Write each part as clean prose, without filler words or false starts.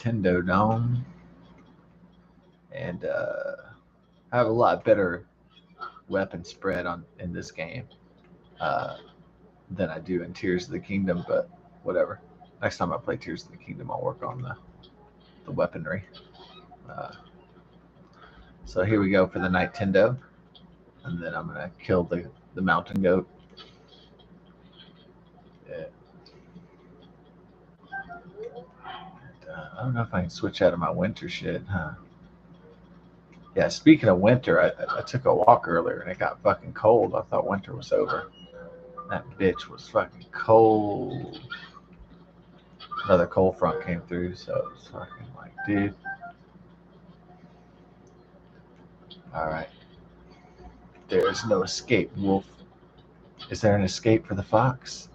Nightendo Dome, and I have a lot better weapon spread on in this game uh, than I do in Tears of the Kingdom. But whatever. Next time I play Tears of the Kingdom, I'll work on the weaponry. Uh, so here we go for the Nightendo, and then I'm gonna kill the mountain goat. Yeah. I don't know if I can switch out of my winter shit, huh? Yeah, speaking of winter, I took a walk earlier and it got fucking cold. I thought winter was over. That bitch was fucking cold. Another cold front came through, so it was fucking like, dude. Alright. There is no escape, wolf. Is there an escape for the fox?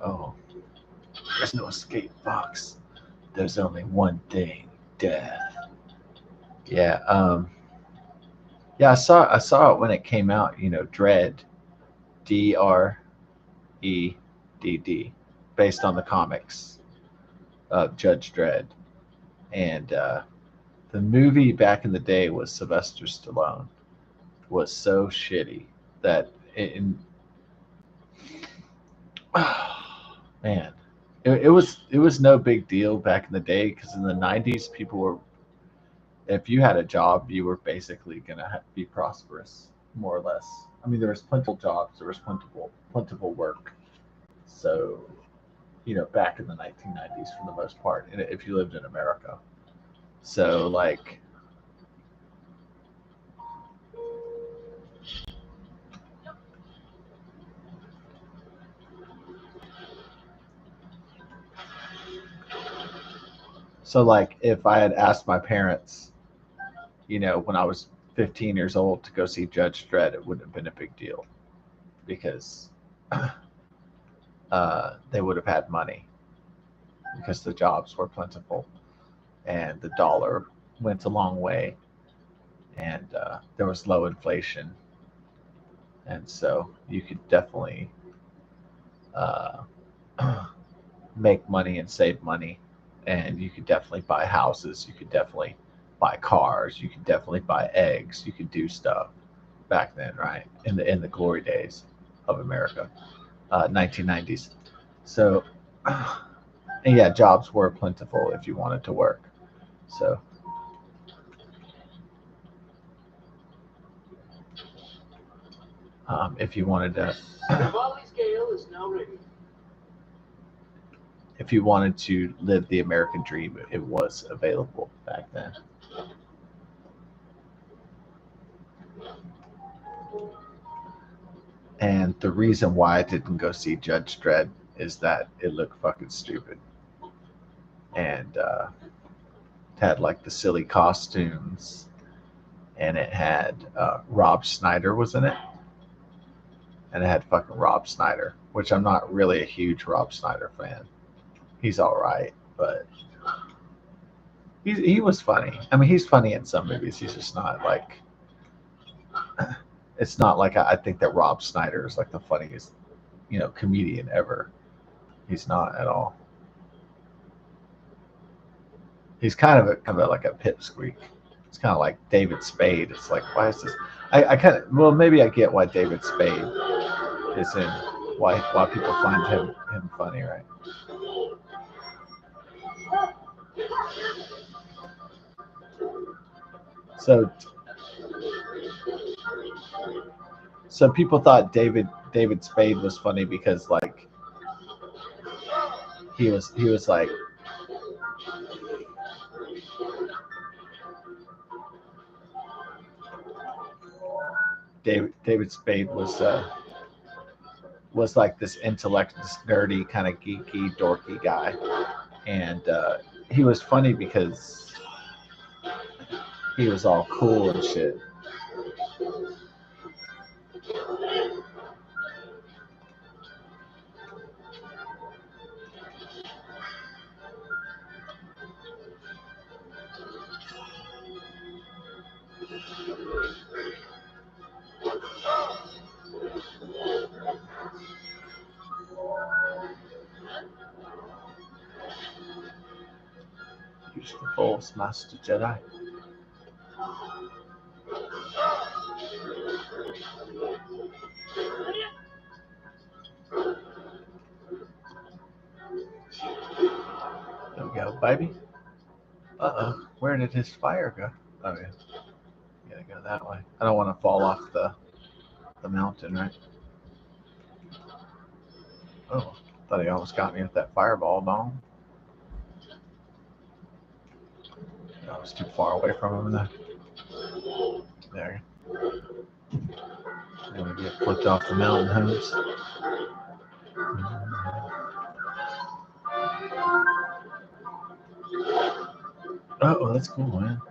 Oh, there's no escape, fox. There's only one thing, death. Yeah, yeah, I saw it when it came out, Dread, Dredd, based on the comics of Judge Dredd. And the movie back in the day was Sylvester Stallone was so shitty that oh, man, it was no big deal back in the day because in the '90s people were, if you had a job you were basically gonna be prosperous, more or less. I mean, there was plentiful jobs, there was plentiful work. So back in the 1990s for the most part, if you lived in America. So like, if I had asked my parents, when I was 15 years old to go see Judge Dredd, it wouldn't have been a big deal because they would have had money because the jobs were plentiful and the dollar went a long way, and there was low inflation, and so you could definitely uh, make money and save money, and you could definitely buy houses, you could definitely buy cars, you could definitely buy eggs, you could do stuff back then, right? In the glory days of America, 1990s. So, and yeah, jobs were plentiful if you wanted to work. So, if you wanted to, if you wanted to live the American dream, it was available back then. And the reason why I didn't go see Judge Dredd is that it looked fucking stupid, and it had like the silly costumes, and it had Rob Schneider was in it, and it had fucking Rob Schneider, which I'm not really a huge Rob Schneider fan. He's all right, but he was funny. I mean, he's funny in some movies. He's just not like, it's not like I think that Rob Schneider is like the funniest, comedian ever. He's not at all. He's kind of like a pipsqueak. It's kind of like David Spade. It's like, why is this? I kind of, well, maybe I get why David Spade is in, why people find him funny, right? So people thought David Spade was funny because like he was like, David Spade was like this intellect, this nerdy kind of geeky dorky guy, and he was funny because he was all cool and shit. You Force, Master Jedi. There we go, baby. Uh-oh. Where did his fire go? Oh, yeah. Gotta go that way. I don't want to fall off the mountain, right? Oh, thought he almost got me with that fireball, dong. I was too far away from him. There. I'm gonna get flipped off the mountain, Holmes. Oh, that's cool, man.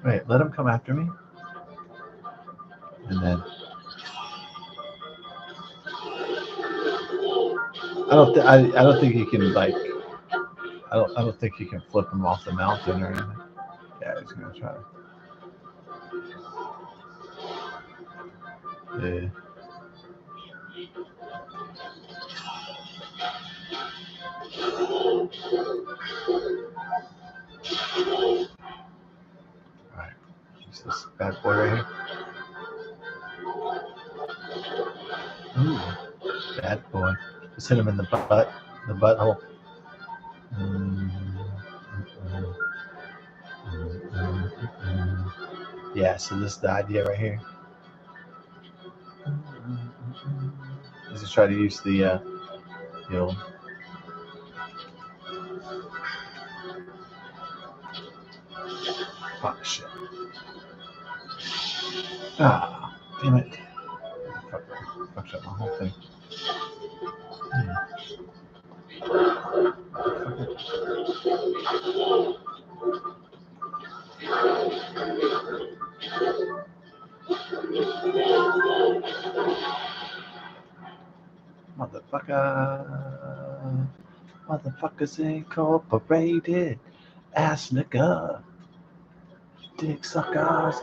Wait, let him come after me, and then I don't think you can like I don't think you can flip him off the mountain or anything. Yeah, he's gonna try to. Yeah. All right. Use this bad boy right here. Ooh, bad boy. Just hit him in the butthole. Mm, mm, mm. Yeah, so this is the idea right here. Is to try to use the old. Fuck shit. Ah, damn it. Fucked up my whole thing. Motherfucker. Motherfuckers Incorporated. Ass nigga. Dick suckers.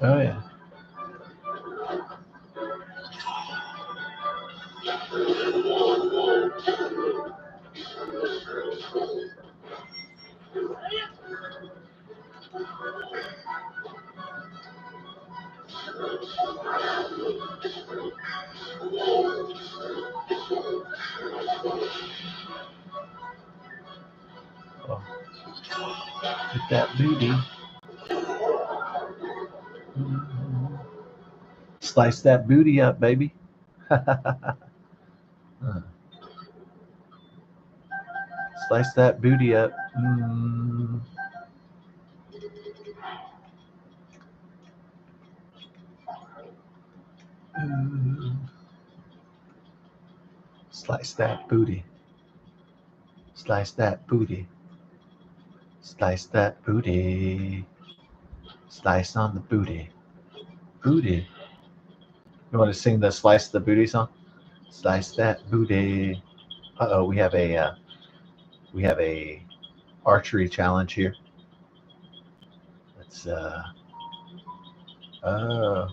Oh, yeah. Oh. Get that booty. Slice that booty up, baby. Slice that booty up. Slice that booty. Slice that booty. Slice that booty. Slice on the booty. Booty. You want to sing the Slice the Booty song? Slice that booty. Uh-oh, we have a archery challenge here. Let's oh,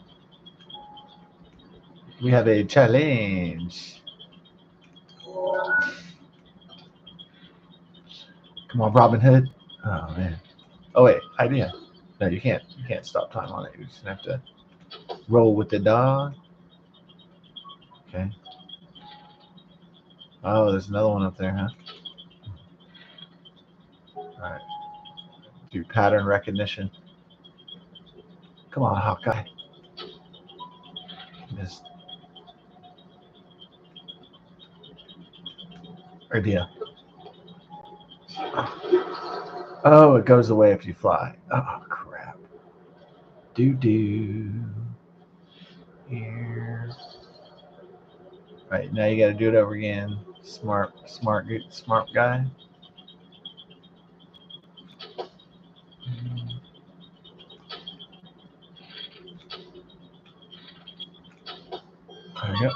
we have a challenge. Come on, Robin Hood. Oh man. Oh wait, idea. No, you can't stop time on it. You just have to roll with the dog. Okay. Oh, there's another one up there, huh? Alright. Do pattern recognition. Come on, Hawkeye. Missed. Idea. Oh, it goes away if you fly. Oh crap. Do. Here. Right, now you gotta do it over again. Smart guy. There you go.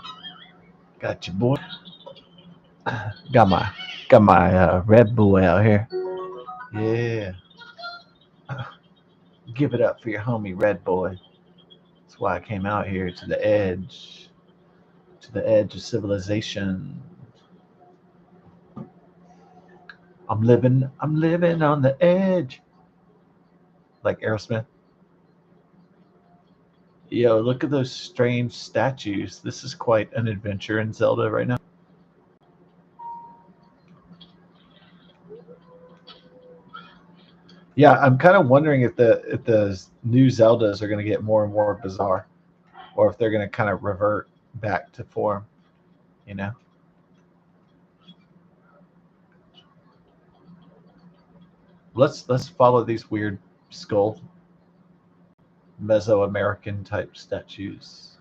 Got you, boy. Got my Red Bull out here. Yeah. Give it up for your homie Red Boy. That's why I came out here to the edge. To the edge of civilization. I'm living on the edge. Like Aerosmith. Yo, look at those strange statues. This is quite an adventure in Zelda right now. Yeah, I'm kind of wondering if the new Zeldas are going to get more and more bizarre, or if they're going to kind of revert back to form. You know. Let's follow these weird skull Mesoamerican type statues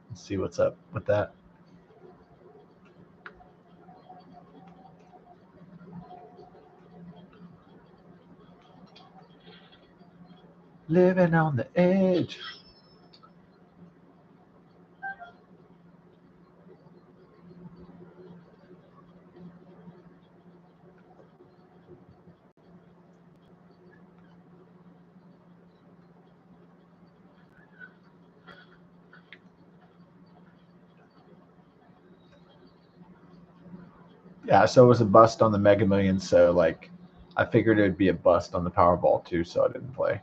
and see what's up with that. Living on the edge. Yeah, so it was a bust on the Mega Millions. So like, I figured it would be a bust on the Powerball too, so I didn't play.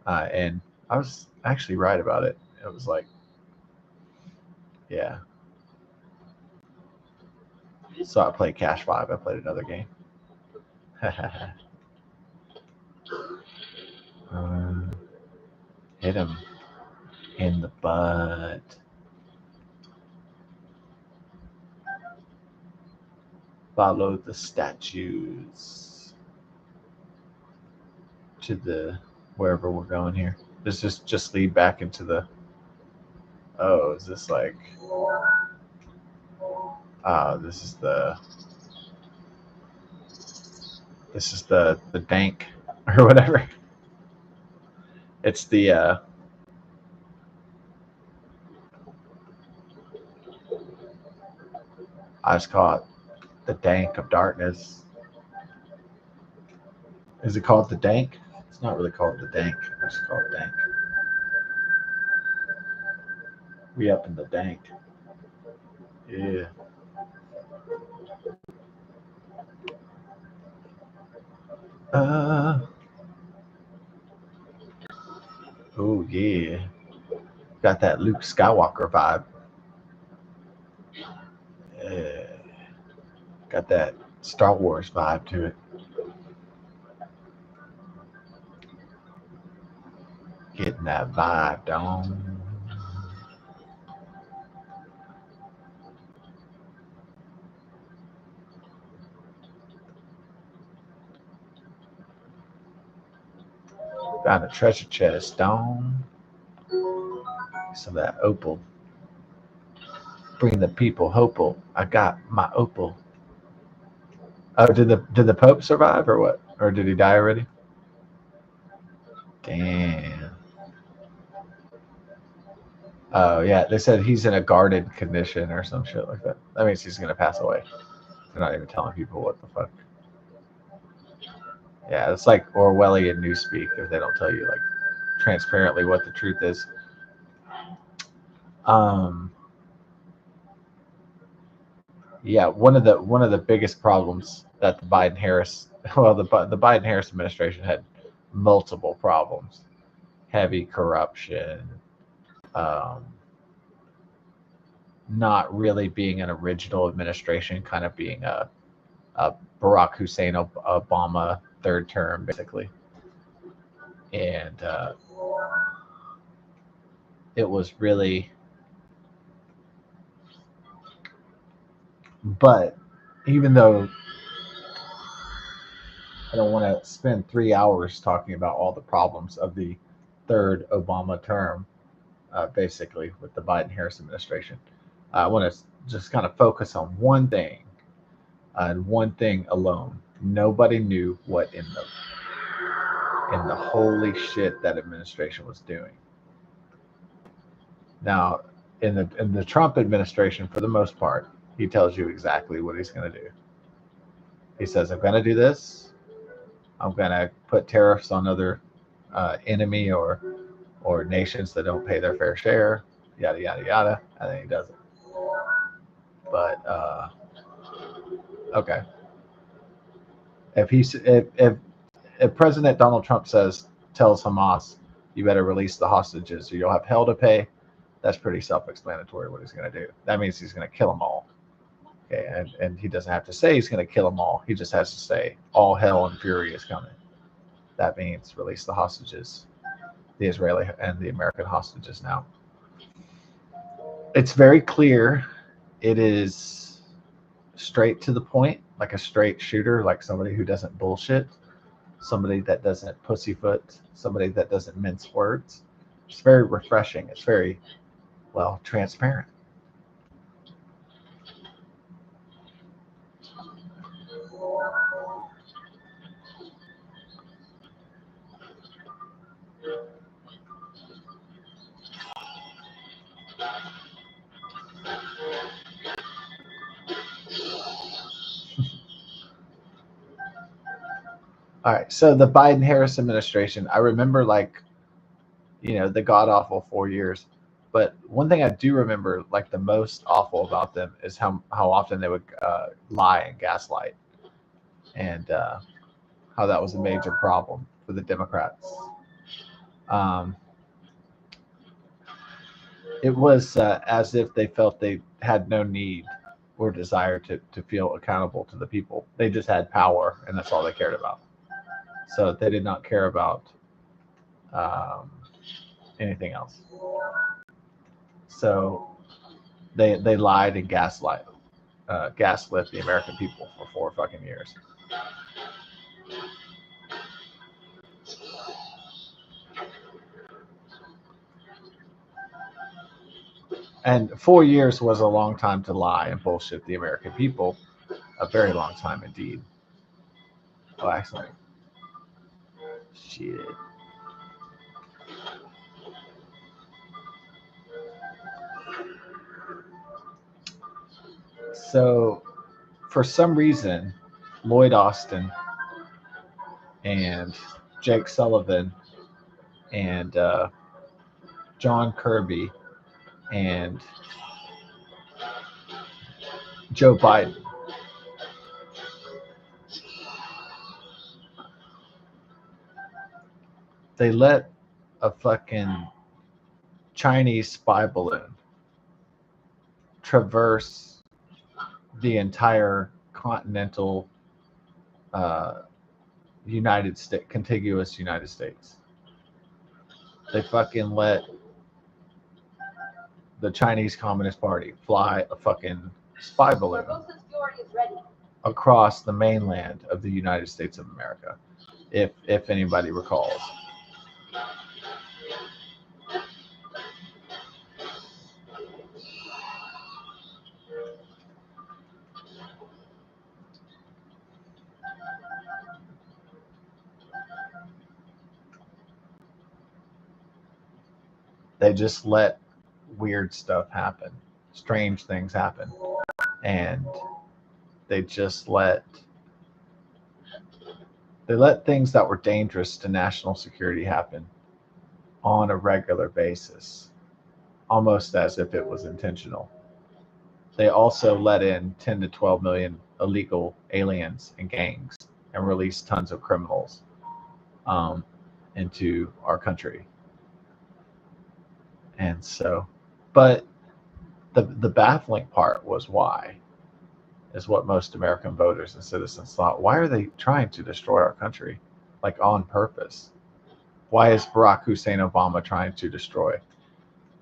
And I was actually right about it. It was like, yeah. So I played Cash 5. I played another game. Hit him in the butt. Follow the statues to the wherever we're going here. Does this just lead back into the? Oh, is this like? This is the. This is the dank or whatever. It's the. I just call it the dank of darkness. Is it called the dank? It's not really called the dank. I just call it dank. We up in the dank. Yeah. Uh. Oh yeah. Got that Luke Skywalker vibe. Got that Star Wars vibe to it. Getting that vibe, dong. Found a treasure chest, dong. Some of that opal. Bring the people hopeful. I got my opal. Oh, did the Pope survive or what? Or did he die already? Damn. Oh yeah, they said he's in a guarded condition or some shit like that. That means he's gonna pass away. They're not even telling people what the fuck. Yeah, it's like Orwellian newspeak if they don't tell you like transparently what the truth is. Um, yeah, one of the biggest problems that the Biden Harris the Biden Harris administration had multiple problems, heavy corruption, um, not really being an original administration, kind of being a Barack Hussein Obama third term basically, and it was really, but even though I don't want to spend 3 hours talking about all the problems of the third Obama term, basically, with the Biden Harris administration. I want to just kind of focus on one thing and one thing alone. Nobody knew what in the holy shit that administration was doing. Now, in the Trump administration, for the most part, he tells you exactly what he's going to do. He says, "I'm going to do this. I'm going to put tariffs on other enemy or nations that don't pay their fair share, yada yada yada," and then he does it. Okay. If President Donald Trump tells Hamas, you better release the hostages or you'll have hell to pay, that's pretty self-explanatory what he's going to do. That means he's going to kill them all. Okay, and he doesn't have to say he's going to kill them all. He just has to say all hell and fury is coming. That means release the hostages, the Israeli and the American hostages now. It's very clear. It is straight to the point, like a straight shooter, like somebody who doesn't bullshit, somebody that doesn't pussyfoot, somebody that doesn't mince words. It's very refreshing. It's very, well, transparent. All right. So the Biden Harris administration, I remember the god awful 4 years. But one thing I do remember, like the most awful about them, is how often they would lie and gaslight, and how that was a major problem for the Democrats. Um, it was as if they felt they had no need or desire to feel accountable to the people. They just had power, and that's all they cared about. So they did not care about um, anything else. So they lied and gaslit the American people for 4 fucking years. And 4 years was a long time to lie and bullshit the American people. A very long time indeed. Oh, actually, shit. So, for some reason, Lloyd Austin and Jake Sullivan and John Kirby and Joe Biden, they let a fucking Chinese spy balloon traverse the entire continental uh, contiguous United States. They fucking let the Chinese Communist Party fly a fucking spy balloon across the mainland of the United States of America, if anybody recalls. They just let weird stuff happen, strange things happen, and they just let things that were dangerous to national security happen on a regular basis, almost as if it was intentional. They also let in 10 to 12 million illegal aliens and gangs and released tons of criminals um, into our country. And so, but the baffling part was why, is what most American voters and citizens thought. Why are they trying to destroy our country, like on purpose? Why is Barack Hussein Obama trying to destroy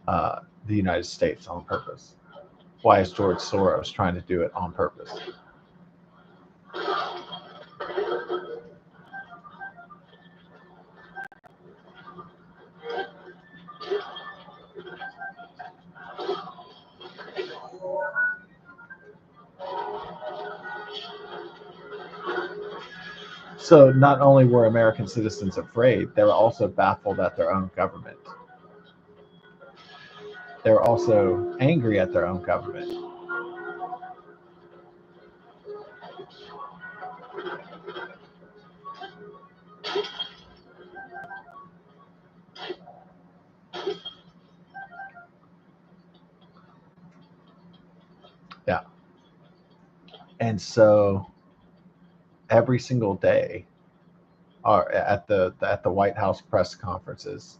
the United States on purpose? Why is George Soros trying to do it on purpose? So not only were American citizens afraid, they were also baffled at their own government. They were also angry at their own government. Yeah. And so every single day, or at the White House press conferences,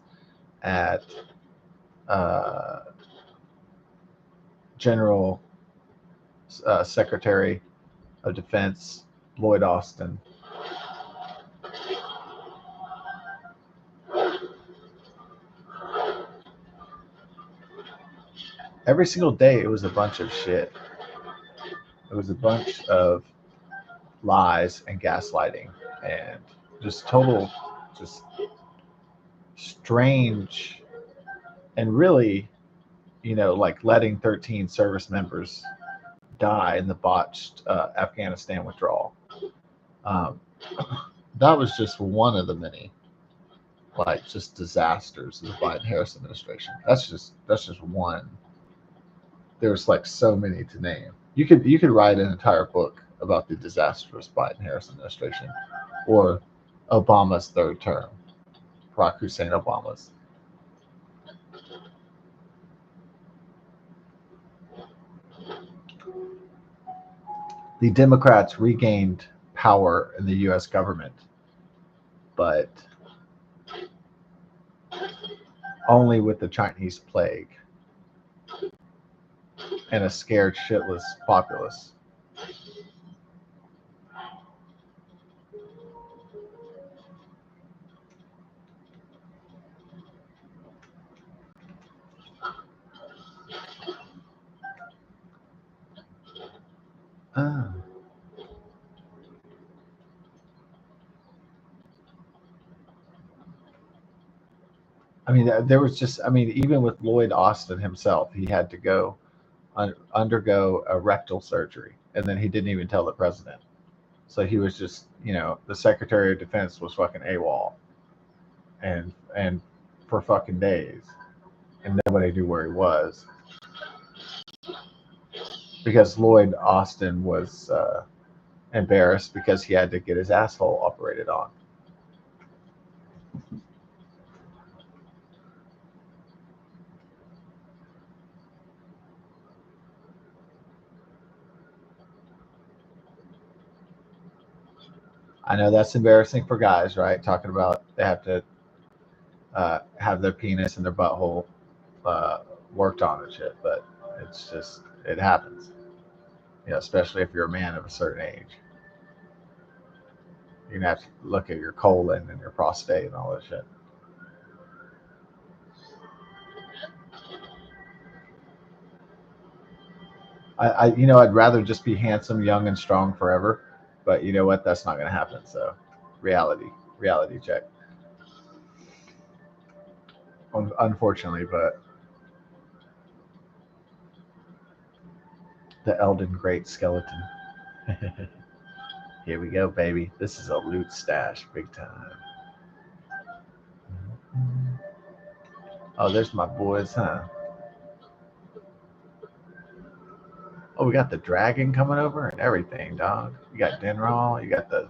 at uh, General Secretary of Defense Lloyd Austin, every single day it was a bunch of shit. It was a bunch of lies and gaslighting and just total, just strange, and really, like letting 13 service members die in the botched Afghanistan withdrawal. Um, that was just one of the many, like, just disasters of the Biden-Harris administration. That's just one. There's like so many to name. You could write an entire book about the disastrous Biden-Harris administration, or Obama's third term, Barack Hussein Obama's. The Democrats regained power in the U.S. government, but only with the Chinese plague and a scared shitless populace. Ah. I mean, there was just, I mean, even with Lloyd Austin himself, he had to go undergo a rectal surgery, and then he didn't even tell the president. So he was just, the Secretary of Defense was fucking AWOL, and for fucking days, and nobody knew where he was because Lloyd Austin was embarrassed because he had to get his asshole operated on. I know that's embarrassing for guys, right? Talking about they have to have their penis and their butthole uh, worked on and shit, but it's just, it happens. Especially if you're a man of a certain age, you're gonna have to look at your colon and your prostate and all that shit. I'd rather just be handsome, young, and strong forever, but you know what? That's not gonna happen. So, reality check. Unfortunately, but the Elden Great skeleton. Here we go, baby. This is a loot stash, big time. Oh, there's my boys, huh? Oh, we got the dragon coming over and everything, dog. You got Dinral, you got the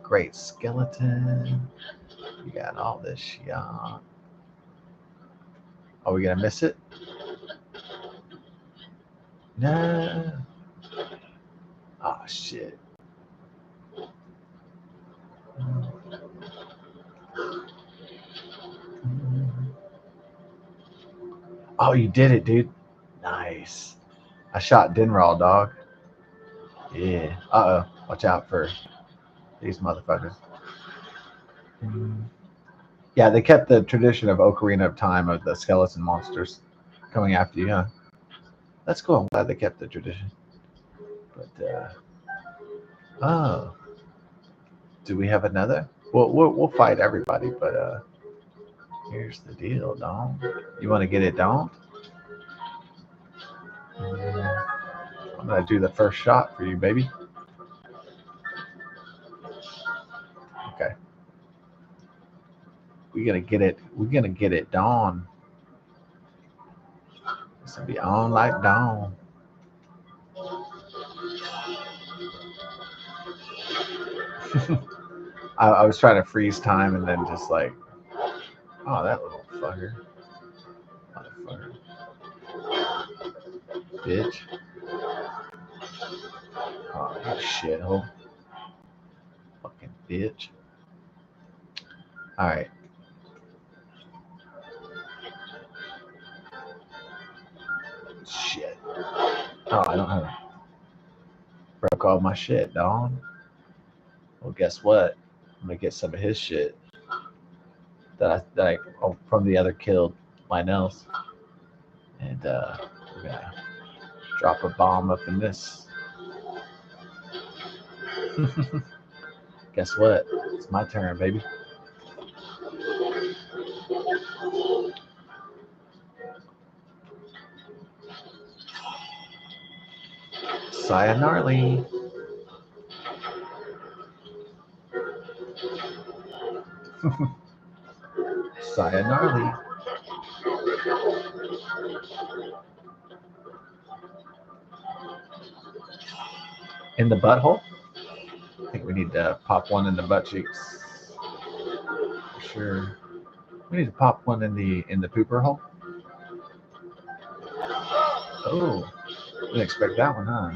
great skeleton, you got all this shit. Are we gonna miss it? No. Oh shit. Oh, you did it, dude. Nice. I shot Dinral, dog. Yeah. Uh oh. Watch out for these motherfuckers. Yeah, they kept the tradition of Ocarina of Time of the skeleton monsters coming after you, huh? That's cool. I'm glad they kept the tradition. But oh, do we have another? We'll fight everybody, but here's the deal, Dom. You want to get it, Dom? I'm gonna do the first shot for you, baby. Okay, we gonna get it. We're gonna get it, Dawn. It's gonna be on like Dawn. I was trying to freeze time and then just like, oh, that little fucker, motherfucker, bitch. Oh Shithole. Fucking bitch. Alright. Shit. Oh, I don't have. Broke all my shit, dog. Well, guess what? I'm gonna get some of his shit from the other killed Lionels. And we're gonna drop a bomb up in this. Guess what? It's my turn, baby. Sayonara. Sayonara. In the butthole? I think we need to pop one in the butt cheeks. For sure. We need to pop one in the pooper hole. Oh, didn't expect that one, huh?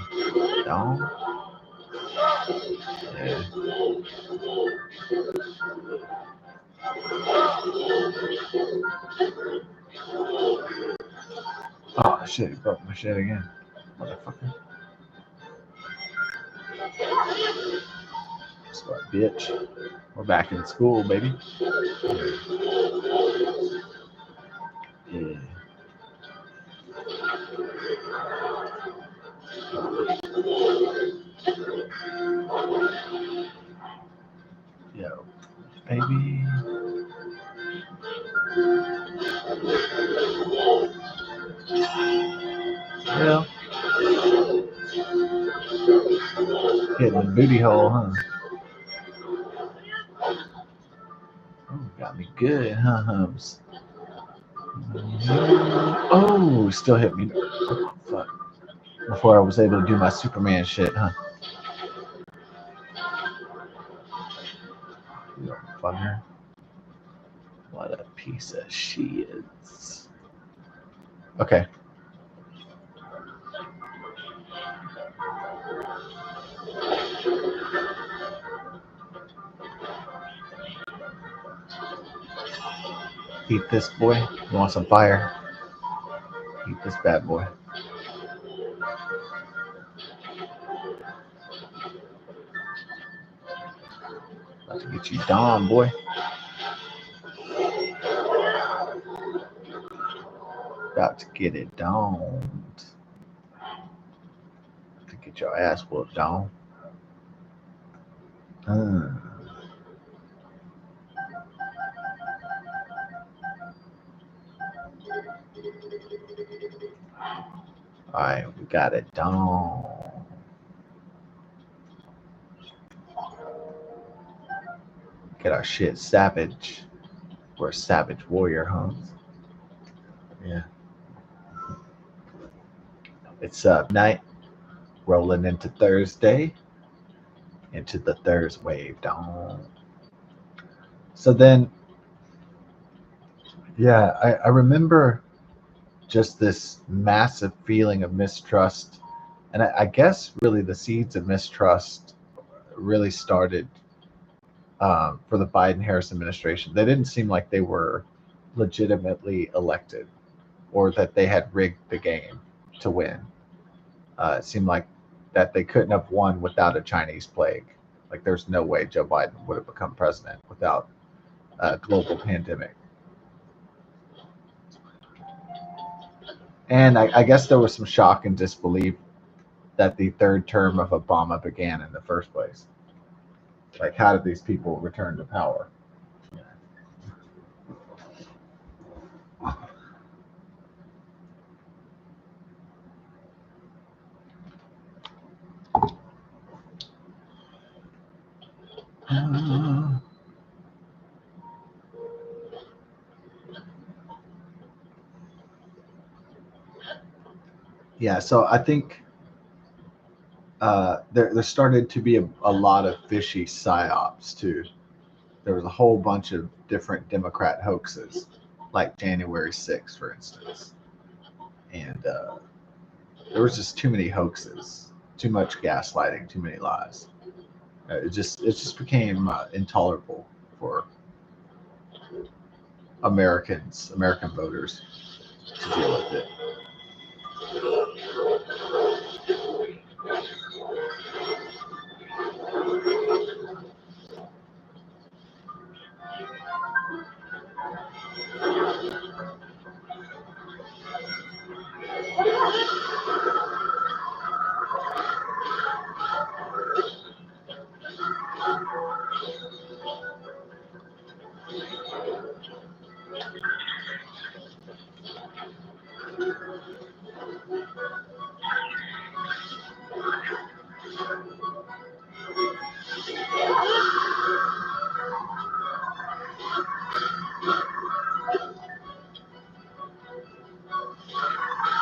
No. Yeah. Oh shit! He broke my shit again, motherfucker. That's what, bitch. We're back in school, baby. Yeah. Yo, baby. Well, hitting the booty hole, huh? Oh, got me good, huh, Hums? Oh, still hit me. Oh, fuck. Before I was able to do my Superman shit, huh? You little fucker. What a piece of shit. Okay. Heat this boy. You want some fire? Heat this bad boy. About to get you down, boy. About to get it down. To get your ass whooped down. Alright, we got it down. Get our shit savage. We're a savage warrior, huh? Yeah. It's night, rolling into Thursday, into the Thursday wave down. So then, yeah, I remember just this massive feeling of mistrust. And I guess really the seeds of mistrust really started for the Biden-Harris administration. They didn't seem like they were legitimately elected or that they had rigged the game to win. It seemed like that they couldn't have won without a Chinese plague. Like there's no way Joe Biden would have become president without a global pandemic. And I guess there was some shock and disbelief that the third term of Obama began in the first place. Like, how did these people return to power? Yeah, so I think there started to be a lot of fishy psyops too. There was a whole bunch of different Democrat hoaxes, like January 6th, for instance. And there was just too many hoaxes. too much gaslighting, too many lies. It just became intolerable for American voters to deal with it.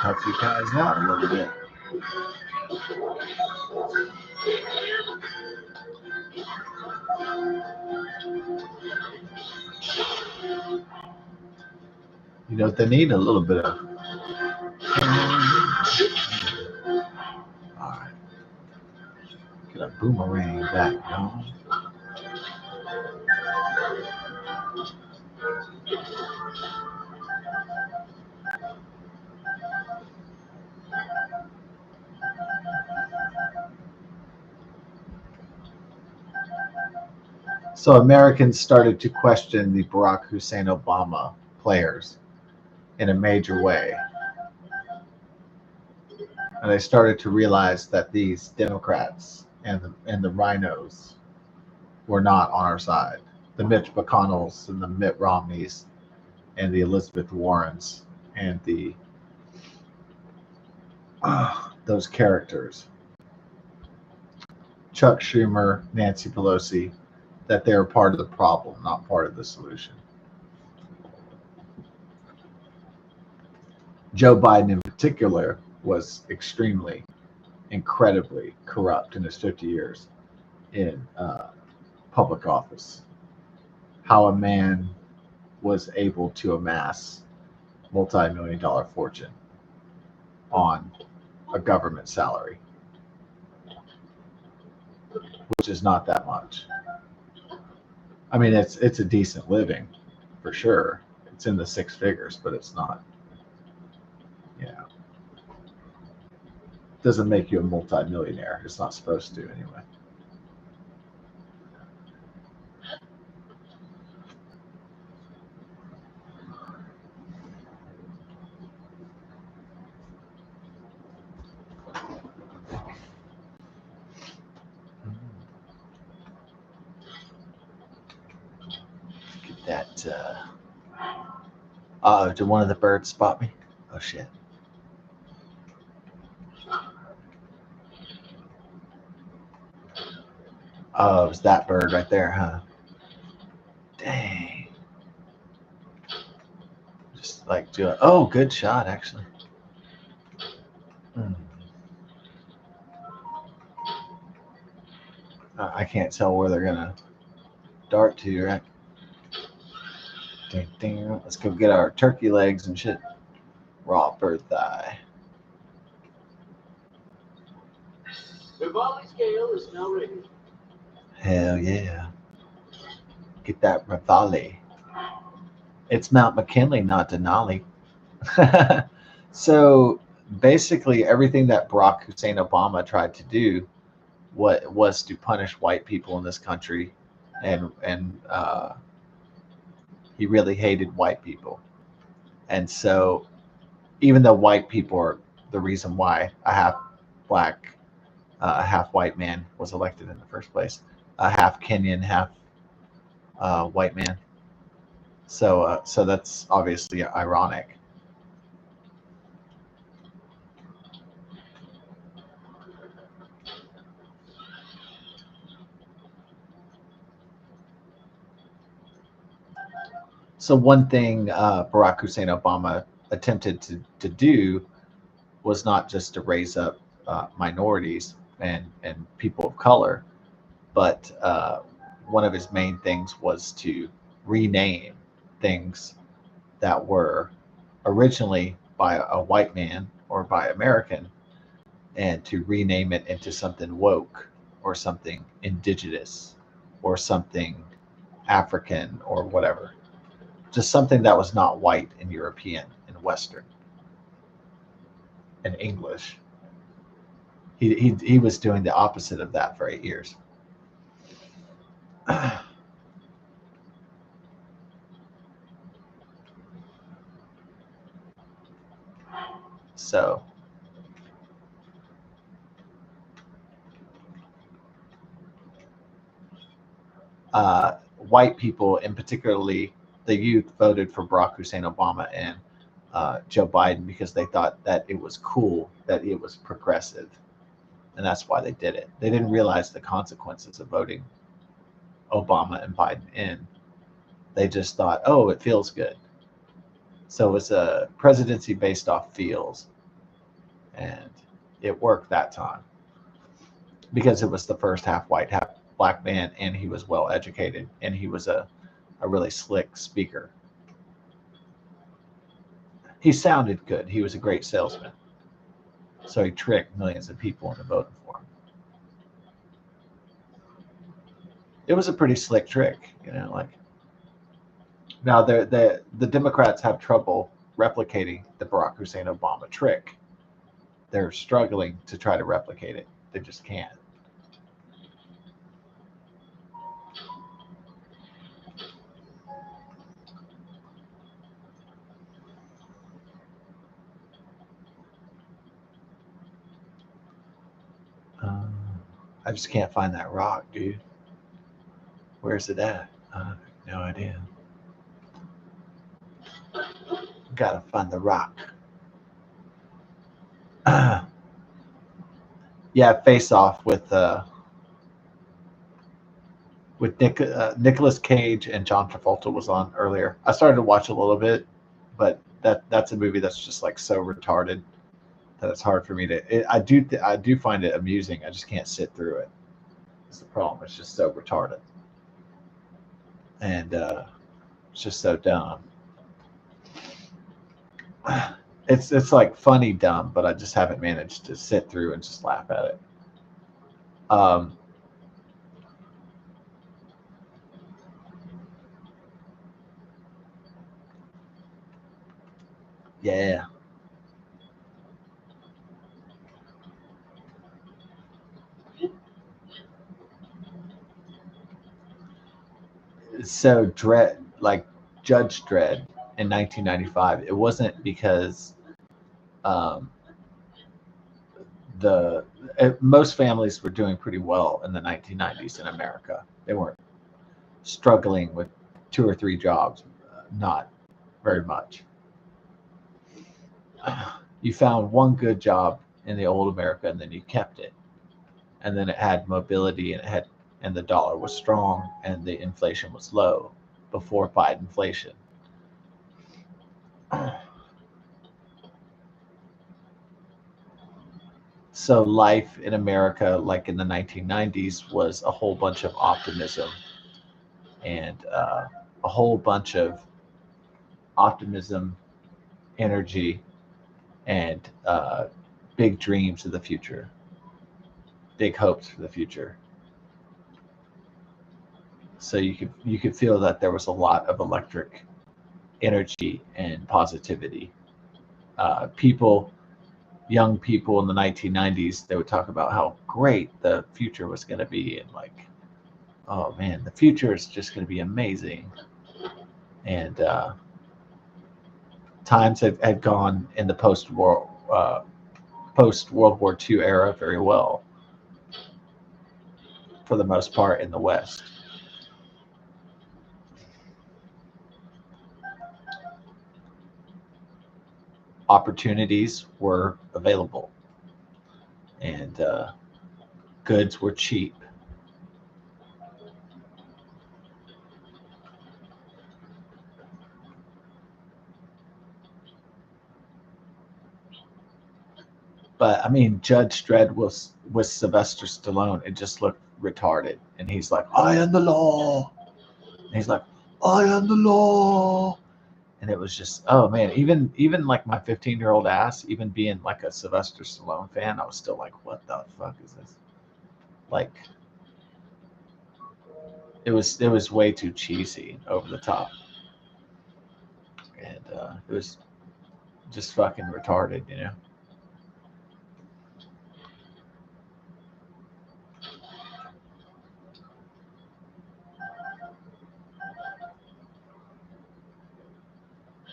Help you guys out a little bit. You know, they need a little bit of. All right. Get a boomerang back, y'all. So Americans started to question the Barack Hussein Obama players in a major way. And they started to realize that these Democrats and the rhinos were not on our side. The Mitch McConnells and the Mitt Romneys and the Elizabeth Warrens and the those characters, Chuck Schumer, Nancy Pelosi, that they were part of the problem, not part of the solution. Joe Biden in particular was incredibly corrupt in his 50 years in public office. How a man was able to amass multi-million-dollar fortune on a government salary, which is not that much. I mean, it's a decent living for sure. It's in the six figures, but it's not. Doesn't make you a multi-millionaire. It's not supposed to anyway. Get that. Did one of the birds spot me? Oh shit. Oh, it was that bird right there, huh? Dang. Just like do it. Oh, good shot, actually. I can't tell where they're gonna dart to, right? Ding, ding. Let's go get our turkey legs and shit. Raw bird thigh. The volley scale is now ready. Hell yeah. Get that Rivali. It's Mount McKinley, not Denali. So basically, everything that Barack Hussein Obama tried to do was to punish white people in this country, and he really hated white people. And so, even though white people are the reason why a half black, half white man was elected in the first place, a half Kenyan, half white man. So that's obviously ironic. So one thing Barack Hussein Obama attempted to do was not just to raise up minorities and people of color, but one of his main things was to rename things that were originally by a white man or by American and to rename it into something woke or something indigenous or something African or whatever. Just something that was not white and European and Western and English. He was doing the opposite of that for 8 years. So white people, and particularly the youth, voted for Barack Hussein Obama and Joe Biden because they thought that it was cool, that it was progressive. And that's why they did it. They didn't realize the consequences of voting Obama and Biden in. They just thought, oh, it feels good. So it's a presidency based off feels. And it worked that time because it was the first half white, half black man, and he was well educated, and he was a really slick speaker. He sounded good. He was a great salesman. So he tricked millions of people into voting for him. It was a pretty slick trick, you know, like now the Democrats have trouble replicating the Barack Hussein Obama trick. They're struggling to try to replicate it. They just can't. I just can't find that rock, dude. Where's it at? No idea. Gotta find the rock. Yeah, Face Off with Nicolas Cage and John Travolta was on earlier. I started to watch a little bit, but that's a movie that's just like so retarded that it's hard for me to. I do find it amusing. I just can't sit through it. That's the problem. It's just so retarded, and it's just so dumb. It's like funny dumb, but I just haven't managed to sit through and just laugh at it. Yeah. So Dredd, like Judge Dredd in 1995, it wasn't because um, most families were doing pretty well in the 1990s in America. They weren't struggling with 2 or 3 jobs, not very much. You found one good job in the old America, and then you kept it, and then it had mobility, and the dollar was strong, and the inflation was low before Biden inflation. So life in America, like in the 1990s, was a whole bunch of optimism and a whole bunch of optimism, energy, and big dreams of the future, big hopes for the future. So you could feel that there was a lot of electric energy and positivity. Young people in the 1990s, they would talk about how great the future was going to be, and like, oh man, the future is just going to be amazing. And times had gone in the post World War II era very well, for the most part in the West. Opportunities were available, and goods were cheap. But I mean, Judge Dredd was with Sylvester Stallone. It just looked retarded, and he's like, "I am the law." And he's like, "I am the law," And it was just, oh man, even like my 15-year-old ass, even being like a Sylvester Stallone fan, I was still like, what the fuck is this? Like, it was way too cheesy, over the top, and it was just fucking retarded, you know.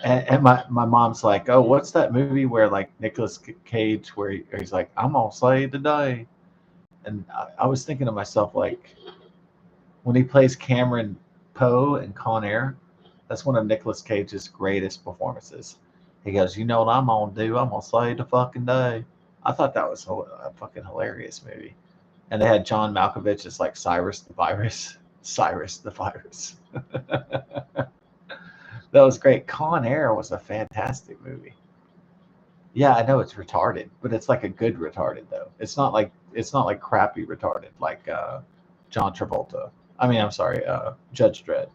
And my mom's like, oh, what's that movie where like Nicolas Cage, where he's like, I'm gonna slay today, and I was thinking to myself, like, when he plays Cameron Poe in Con Air, that's one of Nicolas Cage's greatest performances. He goes, you know what I'm gonna do? I'm gonna slay the fucking day. I thought that was a fucking hilarious movie. And they had John Malkovich as like Cyrus the Virus. Cyrus the Virus. That was great. Con Air was a fantastic movie. Yeah, I know it's retarded, but it's like a good retarded though. It's not like crappy retarded like John Travolta. I mean, I'm sorry, Judge Dredd.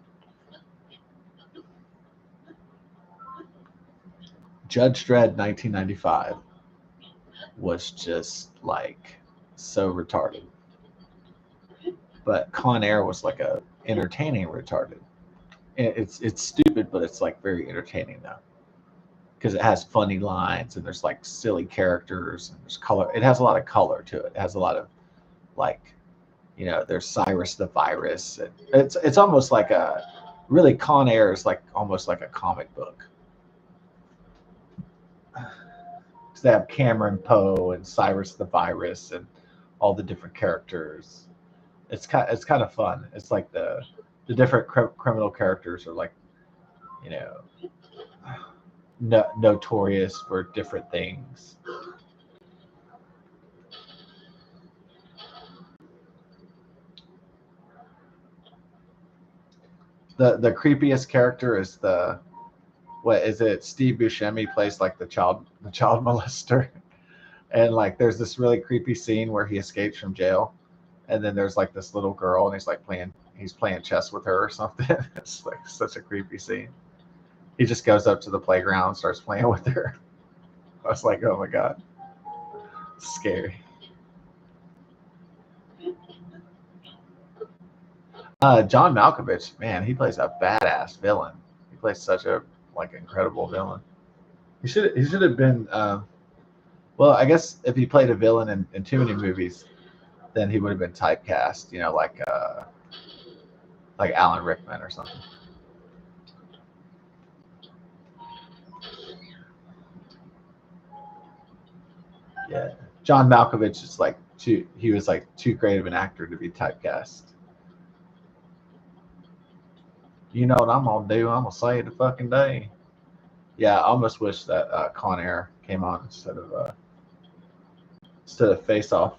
Judge Dredd 1995 was just like so retarded. But Con Air was like a entertaining retarded. It's stupid, but it's like very entertaining though, because it has funny lines and there's like silly characters and there's color. It has a lot of color to it. It has a lot of like, there's Cyrus the Virus. And it's almost like a really Con Air is like almost like a comic book. Because they have Cameron Poe and Cyrus the Virus and all the different characters. It's kind of fun. It's like the different criminal characters are like, you know, notorious for different things. The creepiest character is what is it? Steve Buscemi plays like the child molester, and like there's this really creepy scene where he escapes from jail, and then there's like this little girl, and he's playing chess with her or something. It's like such a creepy scene. He just goes up to the playground and starts playing with her. I was like, oh my god, scary. John Malkovich, man, he plays a badass villain. He plays such a like incredible villain. He should have been. Well, I guess if he played a villain in too many movies, then he would have been typecast. Like Alan Rickman or something. Yeah, John Malkovich is like too. He was like too great of an actor to be typecast. You know what I'm gonna do? I'm gonna save the fucking day. Yeah, I almost wish that Con Air came on instead of Face Off.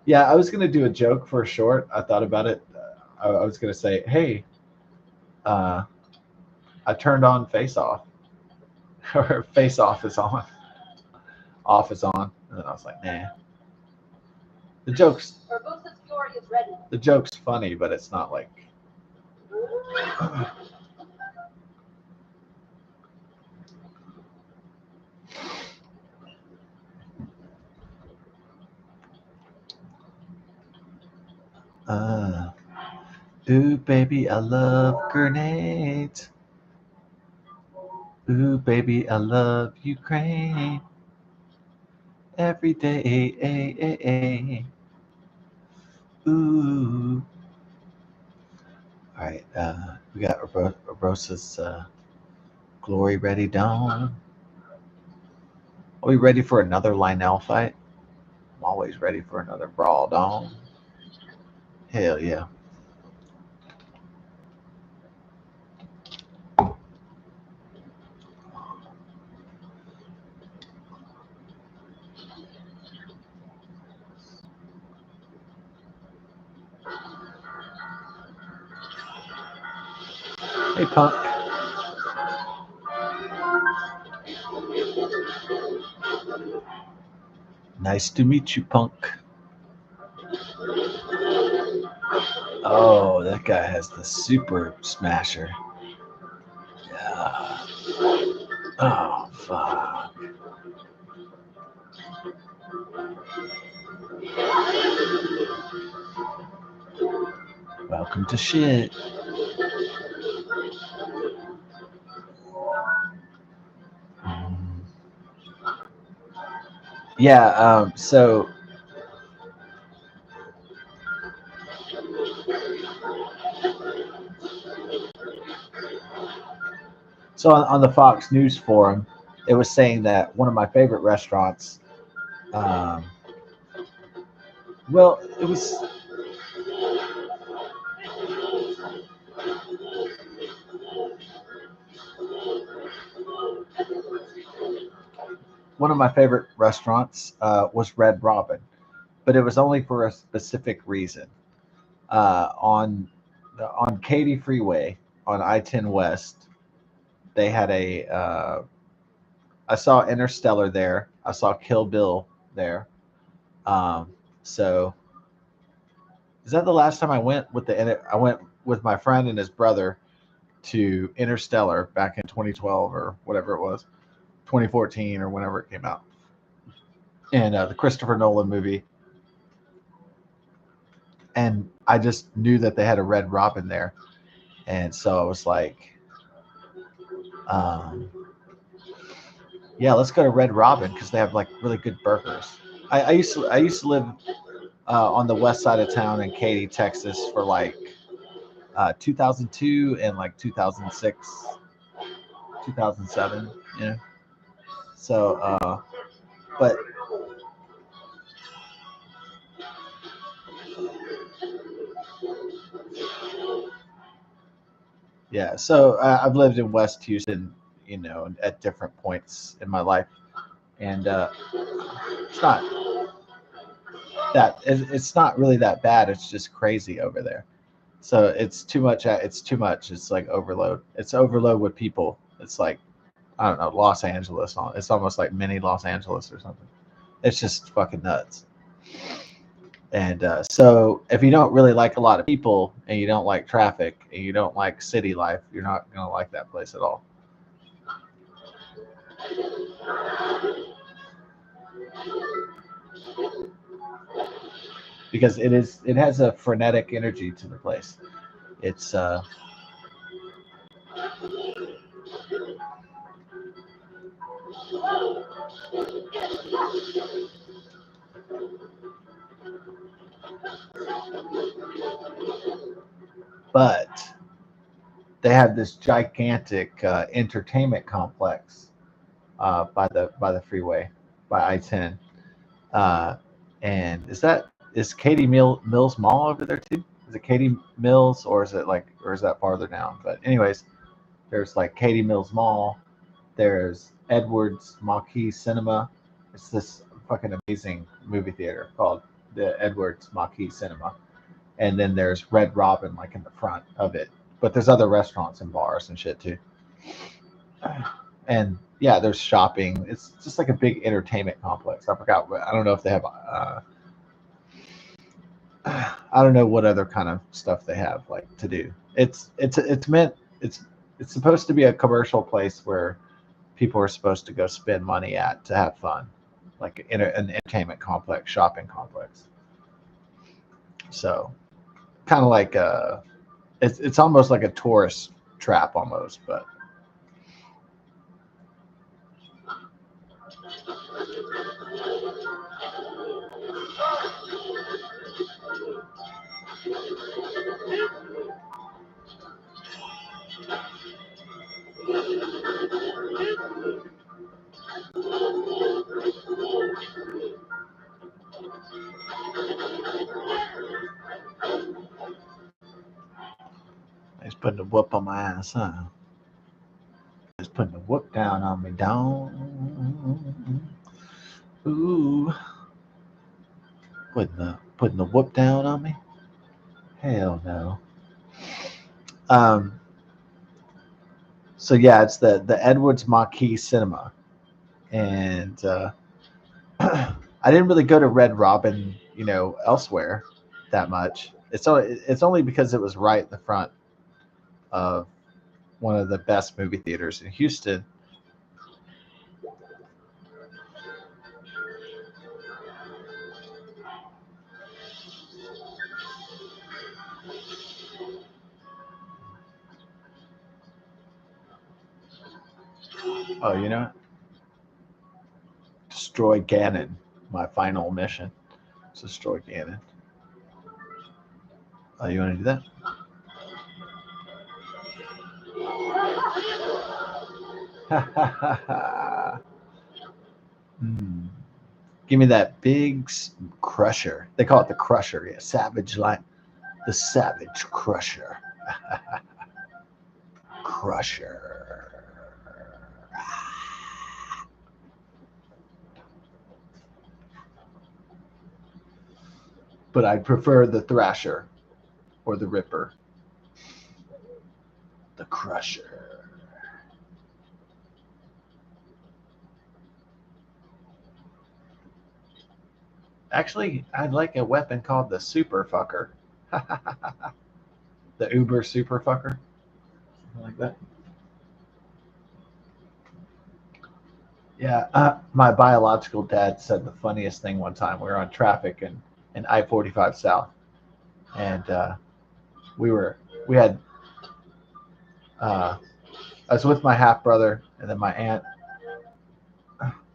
Yeah, I was gonna do a joke for a short. I thought about it. I was gonna say, hey, uh, I turned on Face Off, or Face Off is on, off is on, and then I was like, nah. The joke's the joke's funny, but it's not like. Ooh, baby, I love grenades. Ooh, baby, I love Ukraine. Every day, ooh. All right, we got Rosa's Glory Ready Dawn. Are we ready for another Lionel fight? I'm always ready for another Brawl Dawn. Hell yeah. Hey, Punk. Nice to meet you, Punk. Oh, that guy has the super smasher. Yeah. Oh, fuck. Welcome to shit. Yeah, so on the Fox News forum, it was saying that one of my favorite restaurants, um, well, it was one of my favorite restaurants was Red Robin, but it was only for a specific reason. On Katy Freeway on I-10 West, they had a. I saw Interstellar there. I saw Kill Bill there. Um, so is that the last time I went with the? I went with my friend and his brother to Interstellar back in 2012 or whatever it was, 2014 or whenever it came out, and the Christopher Nolan movie. And I just knew that they had a Red Robin there, and so I was like, um, "Yeah, let's go to Red Robin because they have like really good burgers." I used to live on the west side of town in Katy, Texas, for like 2002 and like 2006, 2007. Yeah. So, but yeah. So I've lived in West Houston, at different points in my life, and it's not it's not really that bad. It's just crazy over there. So it's too much. It's too much. It's like overload. It's overload with people. It's like I don't know, Los Angeles. It's almost like mini Los Angeles or something. It's just fucking nuts. And so if you don't really like a lot of people and you don't like traffic and you don't like city life, you're not gonna like that place at all. Because it has a frenetic energy to the place. It's but they have this gigantic entertainment complex by the freeway by I-10. Uh, and is Katy Mills Mall over there too? Is it Katy Mills or is that farther down? But anyways, there's like Katy Mills Mall. There's Edwards Marquis Cinema. It's this fucking amazing movie theater called the Edwards Marquis Cinema. And then there's Red Robin like in the front of it. But there's other restaurants and bars and shit too. And yeah, there's shopping. It's just like a big entertainment complex. I forgot. I don't know if they have. I don't know what other kind of stuff they have like to do. It's meant. It's supposed to be a commercial place where people are supposed to go spend money at to have fun, like in an entertainment complex, shopping complex. So kind of like it's almost like a tourist trap almost, but he's putting the whoop on my ass, huh? He's putting the whoop down on me, down. Ooh, putting the whoop down on me. Hell no. Um. So yeah, it's the Edwards Marquis Cinema, and I didn't really go to Red Robin, elsewhere that much. It's only because it was right in the front of one of the best movie theaters in Houston, Oh, you know, destroy Ganon. My final mission is destroy Ganon. Oh, you want to do that? Hmm. Give me that big crusher. They call it the crusher. Yeah, savage line. The savage crusher. Crusher. But I prefer the thrasher or the ripper. The crusher. Actually, I'd like a weapon called the super fucker. The Uber super fucker. Something like that. Yeah, my biological dad said the funniest thing one time. We were on traffic in I-45 South, and we had I was with my half brother, and then my aunt.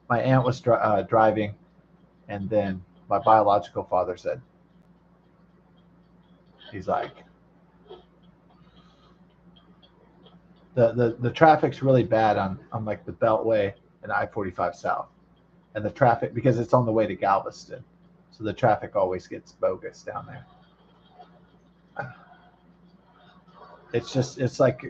My aunt was driving, and then my biological father said, he's like, the traffic's really bad on like the Beltway and I-45 South, and the traffic because it's on the way to Galveston, so the traffic always gets bogus down there. It's like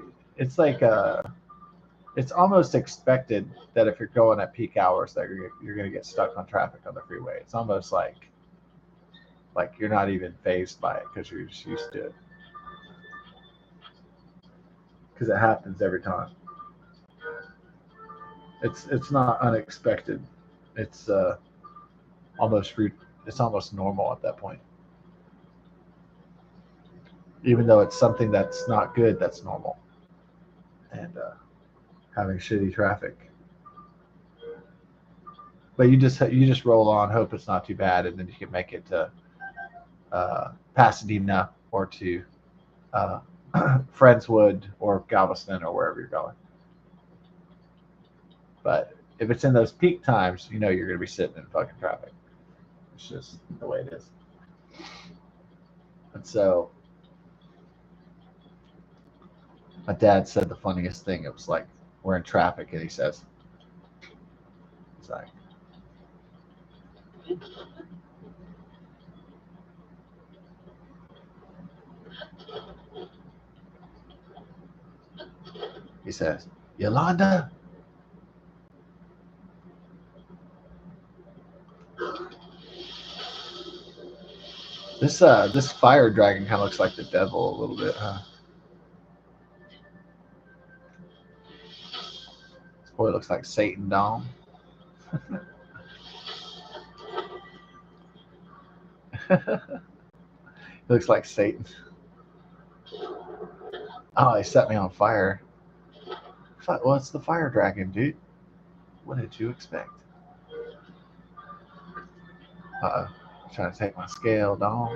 it's almost expected that if you're going at peak hours that you're going to get stuck on traffic on the freeway. It's almost like you're not even fazed by it because you're just used to it, because it happens every time. It's not unexpected. It's almost it's almost normal at that point. Even though it's something that's not good, that's normal. And having shitty traffic, but you just roll on, hope it's not too bad, and then you can make it to Pasadena or to uh, Friendswood or Galveston or wherever you're going. But if it's in those peak times, you know you're going to be sitting in fucking traffic. It's just the way it is. And so my dad said the funniest thing. It was like we're in traffic, and he says, "He's like, he says, Yolanda." This fire dragon kind of looks like the devil a little bit, huh? This boy looks like Satan Dom. Looks like Satan. Oh, he set me on fire. Well, it's the fire dragon, dude. What did you expect? Uh-oh. Trying to take my scale, Dom.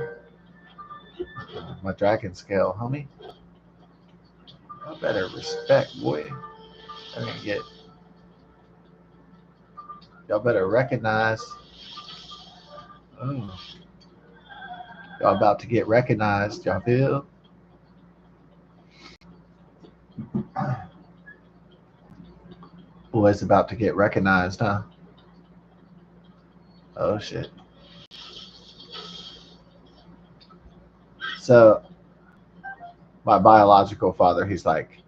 My dragon scale, homie. I better respect, boy. I mean, y'all better recognize. Oh, y'all about to get recognized. Y'all feel? Boy's about to get recognized, huh? Oh shit. So my biological father, he's like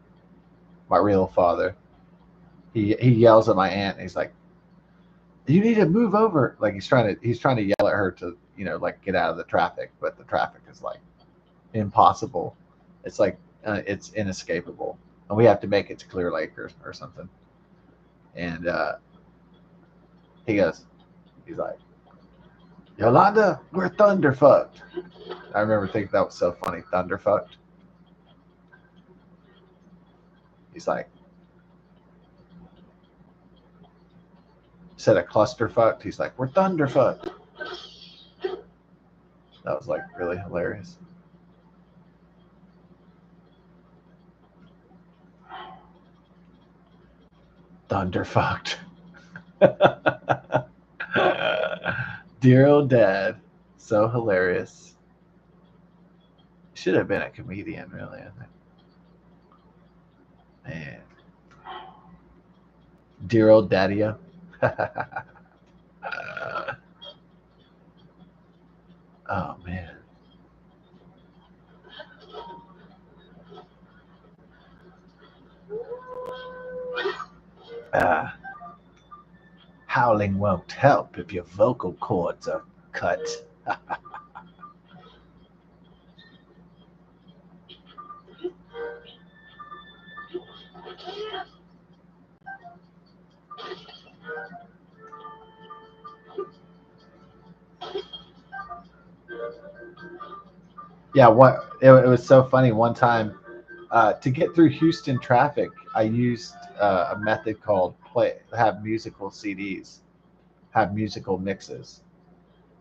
my real father. He yells at my aunt. And he's like, "You need to move over." Like he's trying to yell at her to like get out of the traffic, but the traffic is like impossible. It's like it's inescapable, and we have to make it to Clear Lake or something. And he's like, Yolanda, we're thunderfucked. I remember thinking that was so funny, thunderfucked. He's like, instead of clusterfucked, he's like, we're thunderfucked. That was like really hilarious. Thunderfucked. Dear old dad. So hilarious. Should have been a comedian, really, I think. Man. Dear old daddy. Oh, man. Uh, howling won't help if your vocal cords are cut. Yeah, it was so funny one time to get through Houston traffic. I used a method called have musical CDs, have musical mixes,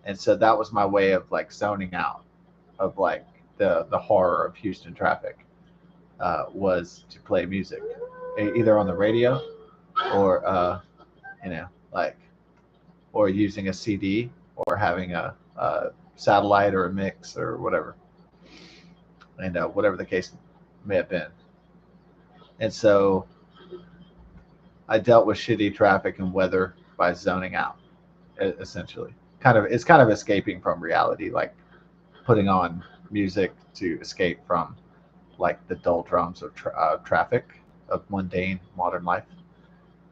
and so that was my way of like zoning out of like the horror of Houston traffic. Was to play music, either on the radio or you know like or using a CD or having a satellite or a mix or whatever, and whatever the case may have been. And so I dealt with shitty traffic and weather by zoning out, essentially. It's kind of escaping from reality, like putting on music to escape from like the doldrums of traffic of mundane modern life.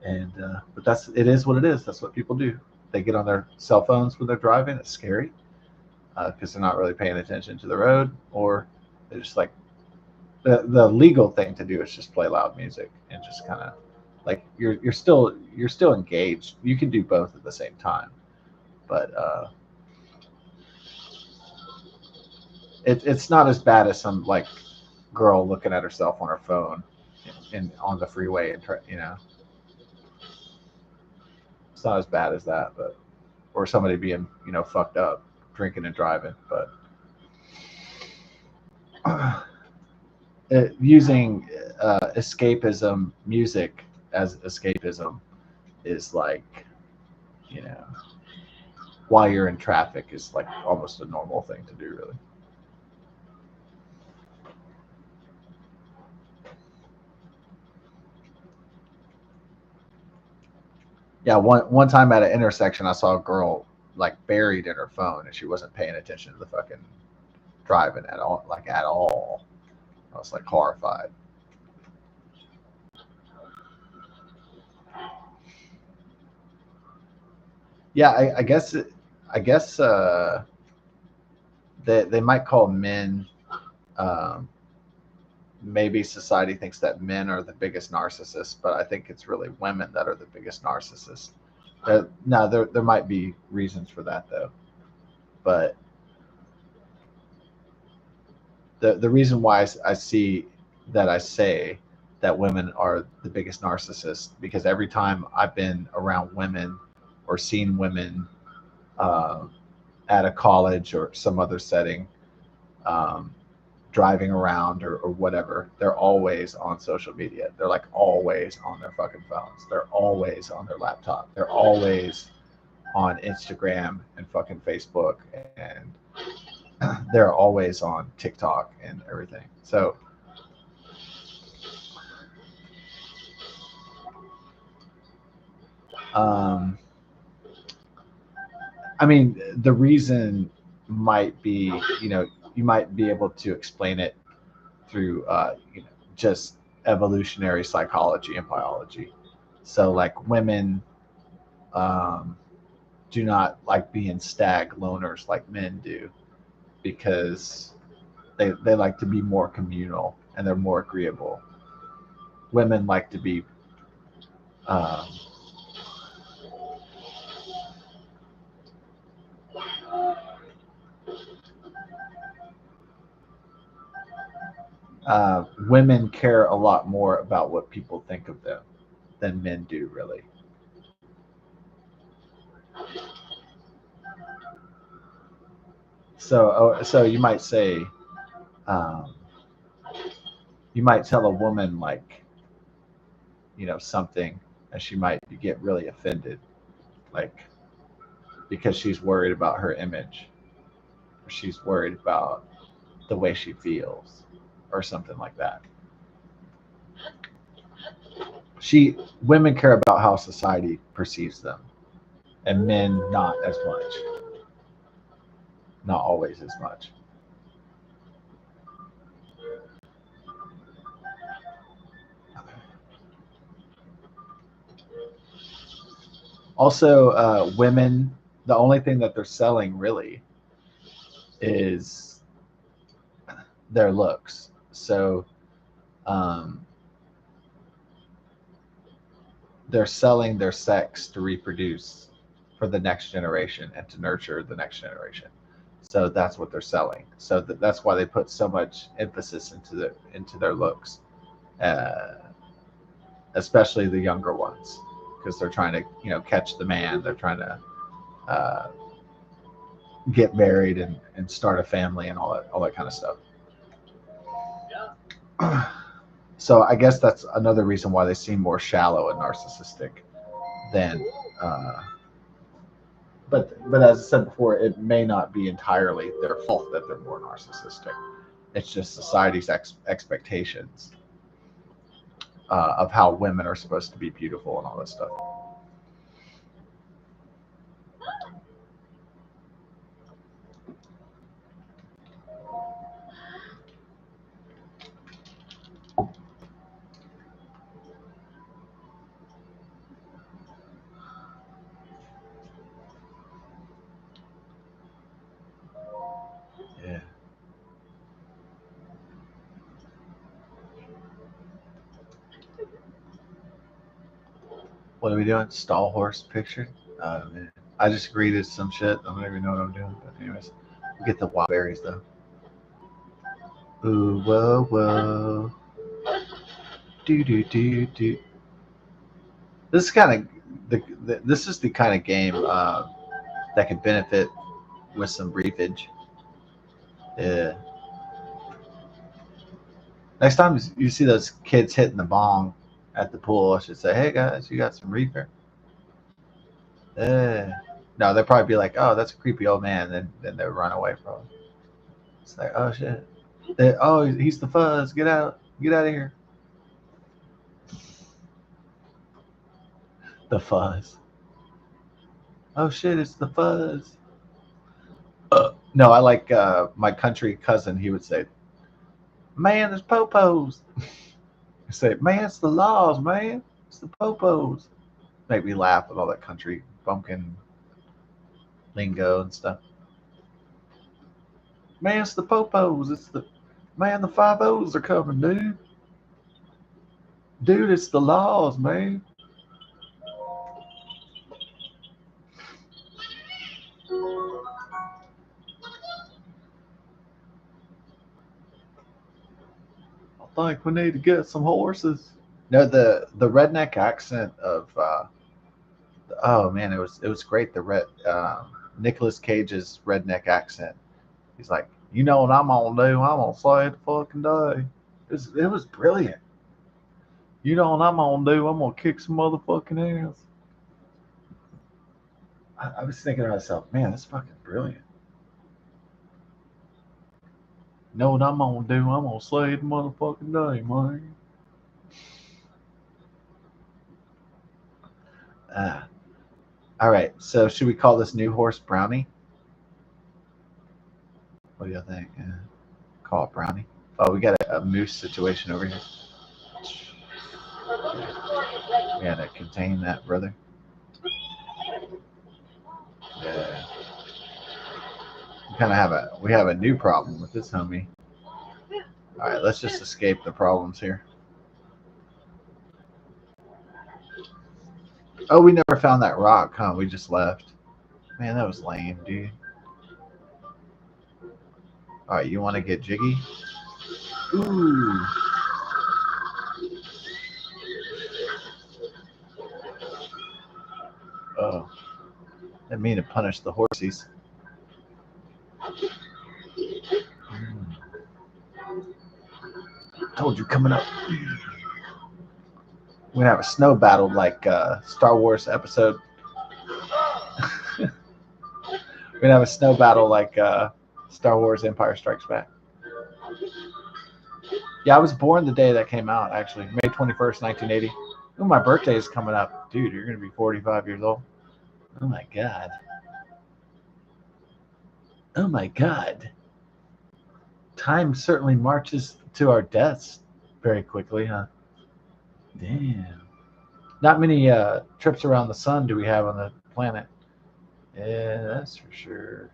And but it is what it is. That's what people do. They get on their cell phones when they're driving. It's scary because they're not really paying attention to the road, or they're just like the legal thing to do is just play loud music and just kind of like you're still engaged. You can do both at the same time, but it's not as bad as some like girl looking at herself on her phone and on the freeway and it's not as bad as that, but or somebody being fucked up drinking and driving, but using escapism music as escapism is like you know while you're in traffic is like almost a normal thing to do, really. Yeah, one time at an intersection, I saw a girl like buried in her phone, and she wasn't paying attention to the fucking driving at all, like at all. I was like horrified. Yeah, I guess they might call men. Um, Maybe society thinks that men are the biggest narcissists, but I think it's really women that are the biggest narcissists. Now there might be reasons for that though, but the reason why I see that I say that women are the biggest narcissists because every time I've been around women or seen women uh, at a college or some other setting, um, driving around or whatever, they're always on social media. They're like always on their fucking phones. They're always on their laptop. They're always on Instagram and fucking Facebook, and they're always on TikTok and everything. So um, I mean, the reason might be, you might be able to explain it through, just evolutionary psychology and biology. So, like, women um, do not like being stag loners like men do because they like to be more communal and they're more agreeable. Women like to be um, women care a lot more about what people think of them than men do, really. So you might say, um, you might tell a woman like, something, and she might get really offended, like because she's worried about her image, or she's worried about the way she feels, or something like that. Women care about how society perceives them, and men not as much, not always as much. Also, women, the only thing that they're selling really is their looks. So um, they're selling their sex to reproduce for the next generation and to nurture the next generation. So that's what they're selling. So that's why they put so much emphasis into their looks, uh, especially the younger ones, because they're trying to catch the man. They're trying to uh, get married and start a family and all that kind of stuff. So I guess that's another reason why they seem more shallow and narcissistic than. But as I said before, it may not be entirely their fault that they're more narcissistic. It's just society's expectations of how women are supposed to be beautiful and all this stuff. Yeah. What are we doing? Stall horse picture? Oh man. I just greeted some shit. I don't even know what I'm doing. But anyways, we get the wild berries though. Ooh, whoa, whoa. Do do do do. This is kind of this is the kind of game that could benefit with some briefage. Yeah. Next time you see those kids hitting the bong at the pool, I should say, "Hey guys, you got some reefer?" Yeah. No, they'll probably be like, "Oh, that's a creepy old man." Then they'll run away from him. It's like, "Oh shit! Oh, he's the fuzz. Get out! Get out of here!" The fuzz. Oh shit! It's the fuzz. No, I like my country cousin. He would say, "Man, there's popos." I say, "Man, it's the laws, man. It's the popos." Make me laugh with all that country bumpkin lingo and stuff. Man, it's the popos. It's the man. The 5-0s are coming, dude. Dude, it's the laws, man. I think we need to get some horses. No, the redneck accent of oh man, it was great. The red Nicolas Cage's redneck accent. He's like, you know what I'm gonna do? I'm gonna save the fucking day. It was brilliant. You know what I'm gonna do? I'm gonna kick some motherfucking ass. I was thinking to myself, man, that's fucking brilliant. You know what I'm gonna do? I'm gonna save the motherfucking day, man. Ah, all right. So should we call this new horse Brownie? What do you think? Call it Brownie. Oh, we got a moose situation over here. We gotta contain that, brother. Yeah. We have a new problem with this homie. All right, let's just escape the problems here. Oh, we never found that rock, huh? We just left. Man, that was lame, dude. All right, you want to get jiggy? Ooh. Oh, I didn't mean to punish the horsies. Told you coming up. We're gonna have a snow battle like Star Wars episode. We're gonna have a snow battle like Star Wars Empire Strikes Back. Yeah, I was born the day that came out, actually, May 21st, 1980. Oh, my birthday is coming up. Dude, you're gonna be 45 years old. Oh my god. Oh my god. Time certainly marches to our deaths very quickly, huh? Damn. Not many trips around the sun do we have on the planet. Yeah, that's for sure.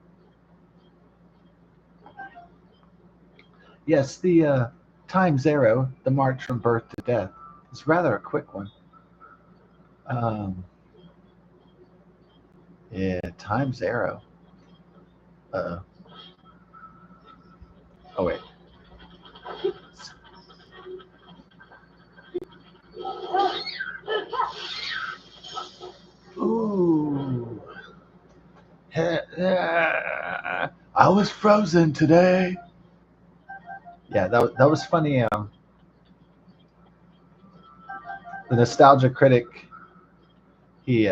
Yes, the time zero, the march from birth to death, is rather a quick one. Um, yeah, time zero. Uh, oh wait. Ooh. I was frozen today. Yeah, that was funny. The Nostalgia Critic, he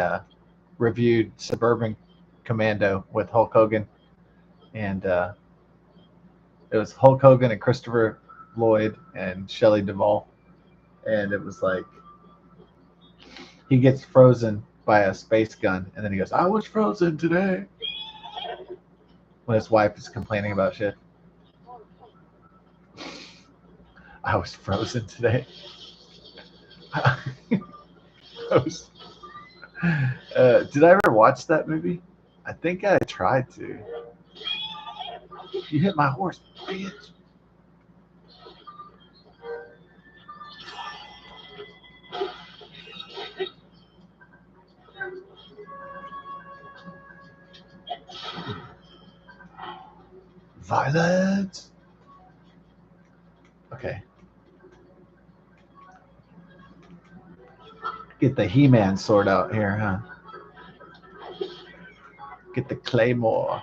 reviewed Suburban Commando with Hulk Hogan, and it was Hulk Hogan and Christopher Lloyd and Shelley Duvall, and it was like he gets frozen by a space gun, and then he goes, "I was frozen today," when his wife is complaining about shit. I was frozen today. was, did I ever watch that movie? I think I tried to. You hit my horse, bitch. Violence. Okay. Get the He-Man sword out here, huh? Get the claymore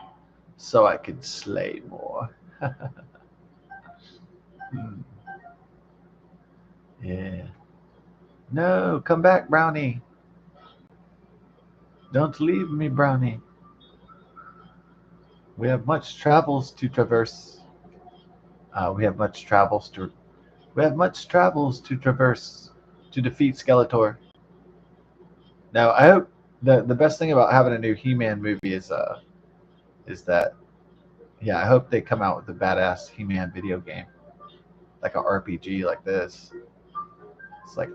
so I can slay more. Hmm. Yeah. No, come back, Brownie. Don't leave me, Brownie. We have much travels to traverse. We have much travels to. We have much travels to traverse to defeat Skeletor. Now, I hope the best thing about having a new He-Man movie is that yeah, I hope they come out with a badass He-Man video game, like a RPG like this. It's like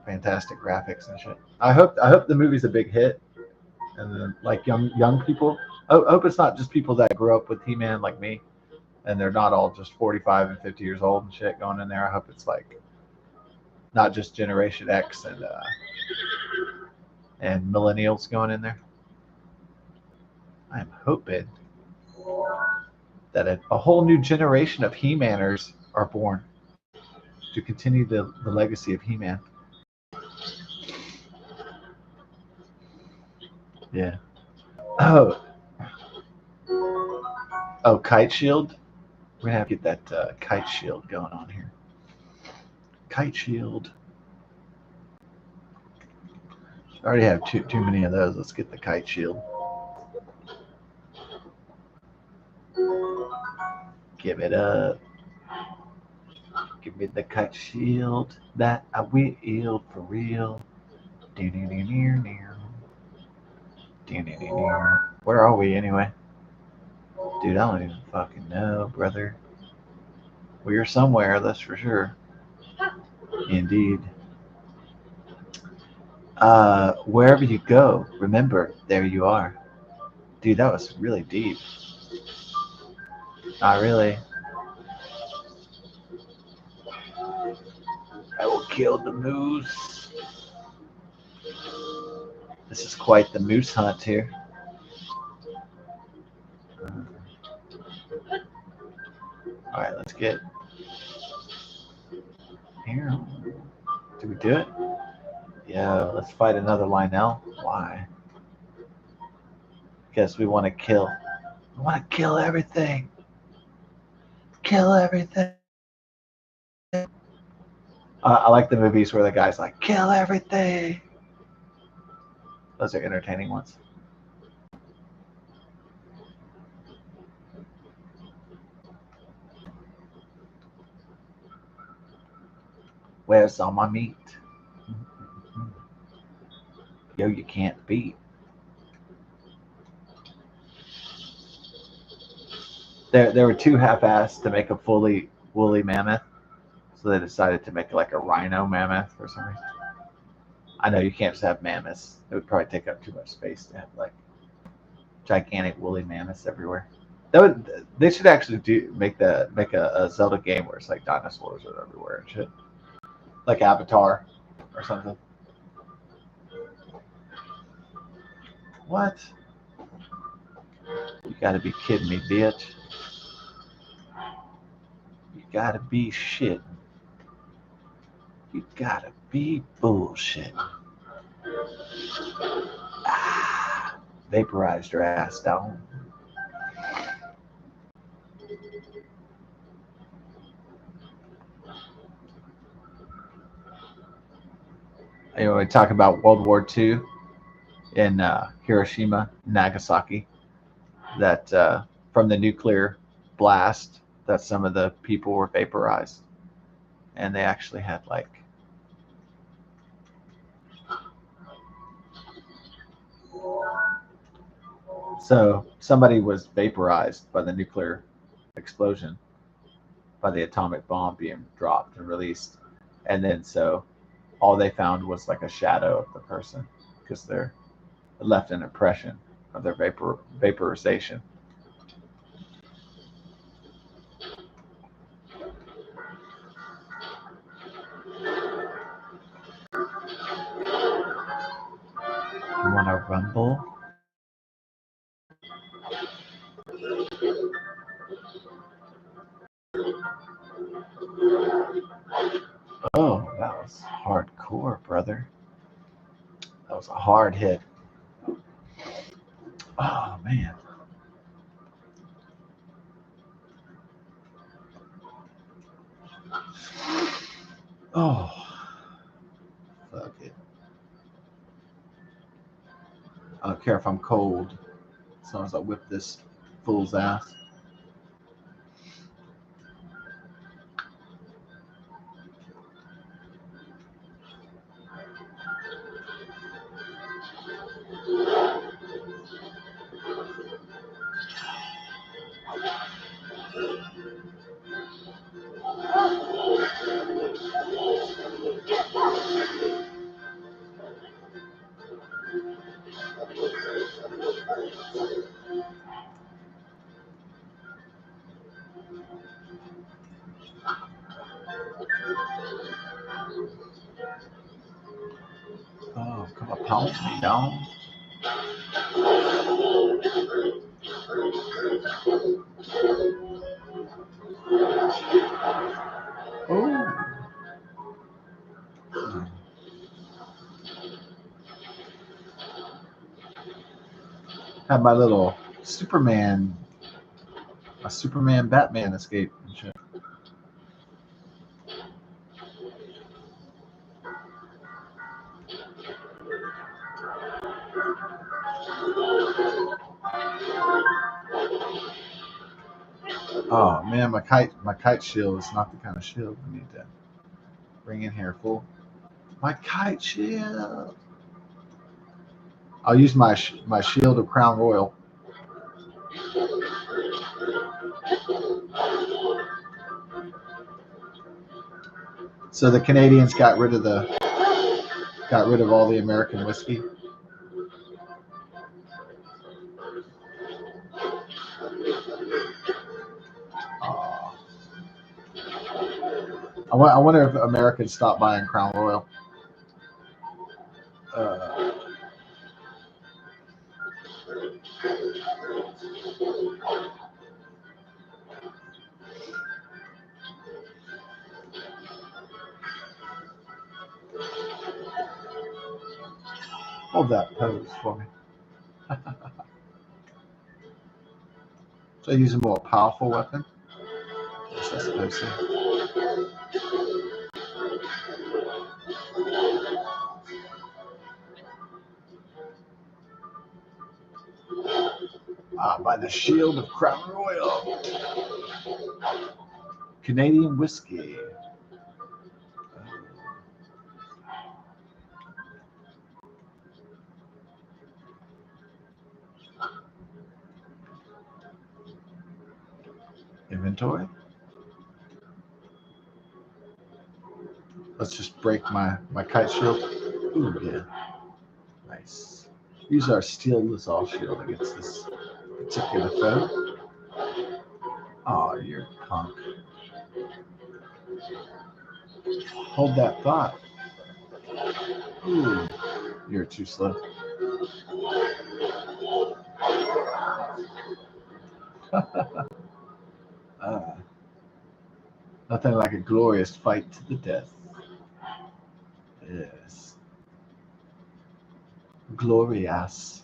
fantastic graphics and shit. I hope the movie's a big hit, and then like young people. I hope it's not just people that grew up with He-Man like me, and they're not all just 45 and 50 years old and shit going in there. I hope it's like not just Generation X and millennials going in there. I'm hoping that a whole new generation of He-Manners are born to continue the legacy of He-Man. Yeah. Oh, Kite Shield. We're gonna have to get that Kite Shield going on here. Kite Shield. I already have too many of those. Let's get the Kite Shield. Give it up. Give me the Kite Shield that I will for real. Where are we anyway? Dude, I don't even fucking know, brother. We're somewhere, that's for sure. Indeed. Wherever you go, remember, there you are. Dude, that was really deep. Not really. I will kill the moose. This is quite the moose hunt here. Alright, let's get here. Did we do it? Yeah, let's fight another Lionel. Why? Guess we want to kill. We want to kill everything. Kill everything. I like the movies where the guy's like, kill everything. Those are entertaining ones. Where's all my meat? Yo, you can't beat. There were too half-assed to make a fully woolly mammoth, so they decided to make like a rhino mammoth or something. I know you can't just have mammoths; it would probably take up too much space to have like gigantic woolly mammoths everywhere. They should actually make a Zelda game where it's like dinosaurs are everywhere and shit, like Avatar or something. What? You gotta be kidding me, bitch! You gotta be shit. You gotta be bullshit. Ah, vaporized your ass down. Anyway, we talk about World War II in Hiroshima, Nagasaki. That from the nuclear blast, that some of the people were vaporized, and they actually had like so somebody was vaporized by the nuclear explosion, by the atomic bomb being dropped and released, and then so all they found was like a shadow of the person because they're left an impression of their vaporization. You want to rumble? Oh, that was hardcore, brother. That was a hard hit. Oh man. Oh, fuck it. I don't care if I'm cold, as long as I whip this fool's ass. Oh, come on, pound me down. Oh. Had my little Superman, a Superman Batman escape and shit. Oh man, my kite shield is not the kind of shield we need to bring in here, fool. My kite shield. I'll use my shield of Crown Royal. So the Canadians got rid of all the American whiskey. Oh. I wonder if Americans stopped buying Crown Royal. Uh, hold that pose for me. So I use a more powerful weapon. What's that supposed to? By the shield of Crown Royal. Canadian whiskey. Inventory. Let's just break my kite shield. Ooh, yeah. Nice. Use our steel Lazal shield against this particular foe. Oh, you're a punk. Hold that thought. Ooh, you're too slow. Nothing like a glorious fight to the death. Yes. Glorious.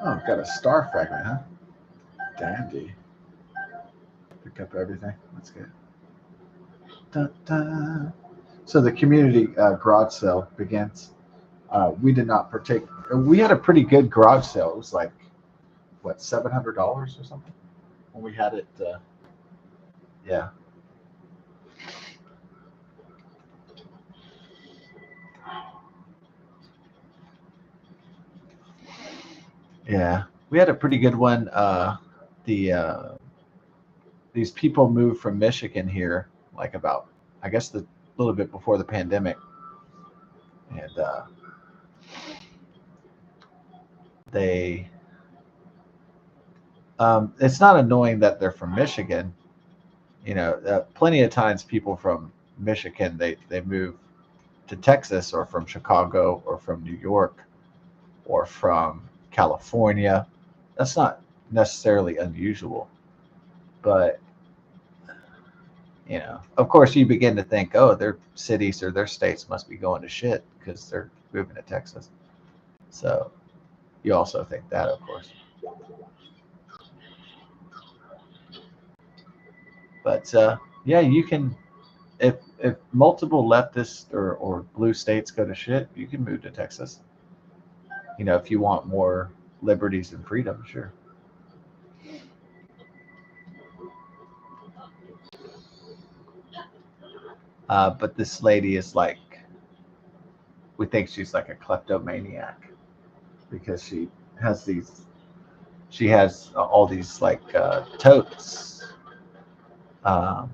Oh, got a star fragment, huh? Dandy. Pick up everything. That's good. Dun, dun. So the community garage sale begins. We did not partake. We had a pretty good garage sale. It was like, what, $700 or something when we had it. Yeah. Yeah. We had a pretty good one. These people moved from Michigan here, like about, I guess, the little bit before the pandemic, and they. It's not annoying that they're from Michigan. You know, plenty of times people from Michigan they move to Texas or from Chicago or from New York or from California. That's not necessarily unusual, but you know, of course, you begin to think, oh, their cities or their states must be going to shit because they're moving to Texas. So you also think that, of course. But yeah, you can. If multiple leftist or blue states go to shit, you can move to Texas. You know, if you want more liberties and freedom, sure. But this lady is like, we think she's like a kleptomaniac because has these, she has all these like totes. Um,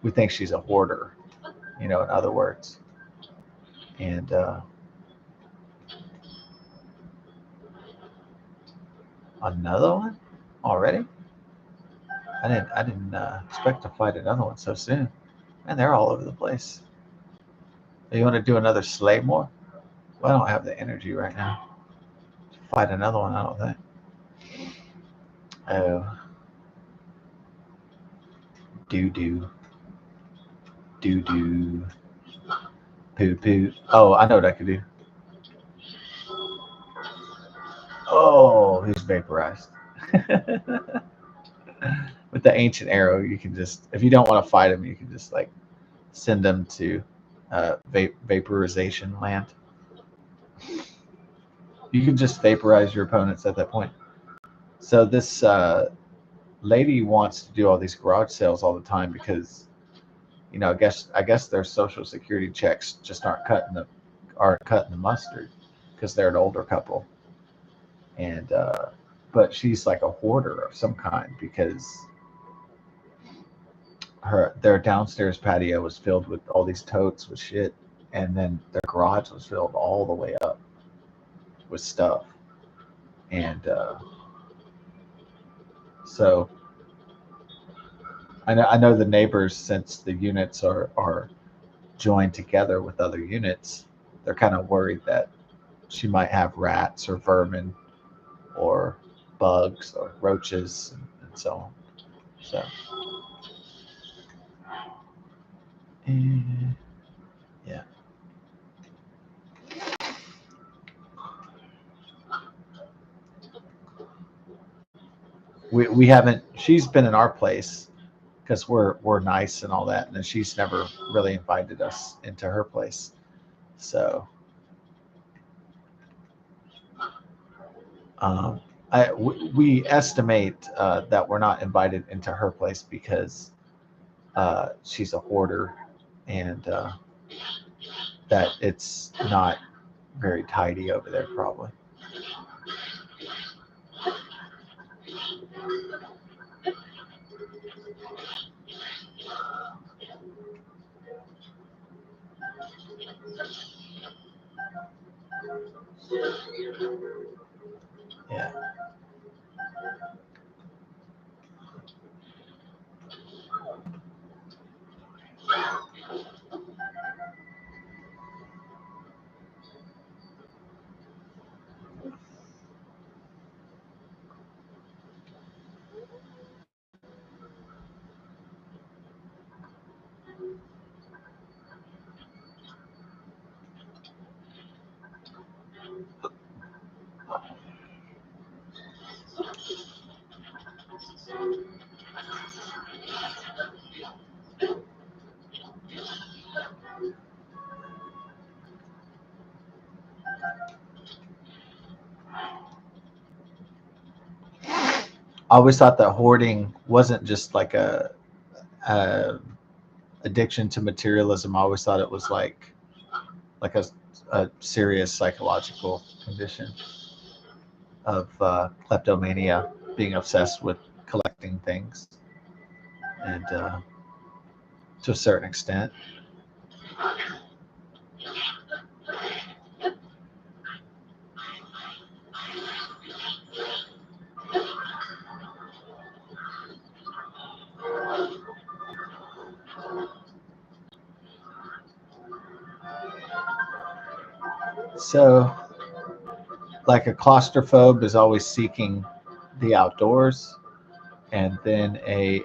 we think she's a hoarder, you know, in other words. And another one already? I didn't expect to fight another one so soon. Man, they're all over the place. You want to do another Slaymore? Well, I don't have the energy right now to fight another one. I don't think. Oh, doo doo, doo doo, poo poo. Oh, I know what I could do. Oh, he's vaporized. With the ancient arrow, you can just, if you don't want to fight him, you can just like send them to vaporization land. You can just vaporize your opponents at that point. So this lady wants to do all these garage sales all the time because, you know, I guess their social security checks just aren't cutting the mustard because they're an older couple, and but she's like a hoarder of some kind because their downstairs patio was filled with all these totes with shit, and then their garage was filled all the way up with stuff, and so I know the neighbors, since the units are joined together with other units, they're kind of worried that she might have rats or vermin or bugs or roaches and so on. So Yeah. We haven't. She's been in our place because we're nice and all that, and then she's never really invited us into her place. So um, we estimate that we're not invited into her place because she's a hoarder, and that it's not very tidy over there, probably. Yeah. I always thought that hoarding wasn't just like a addiction to materialism. I always thought it was like a serious psychological condition of kleptomania, being obsessed with collecting things, and to a certain extent. So, like a claustrophobe is always seeking the outdoors, and then a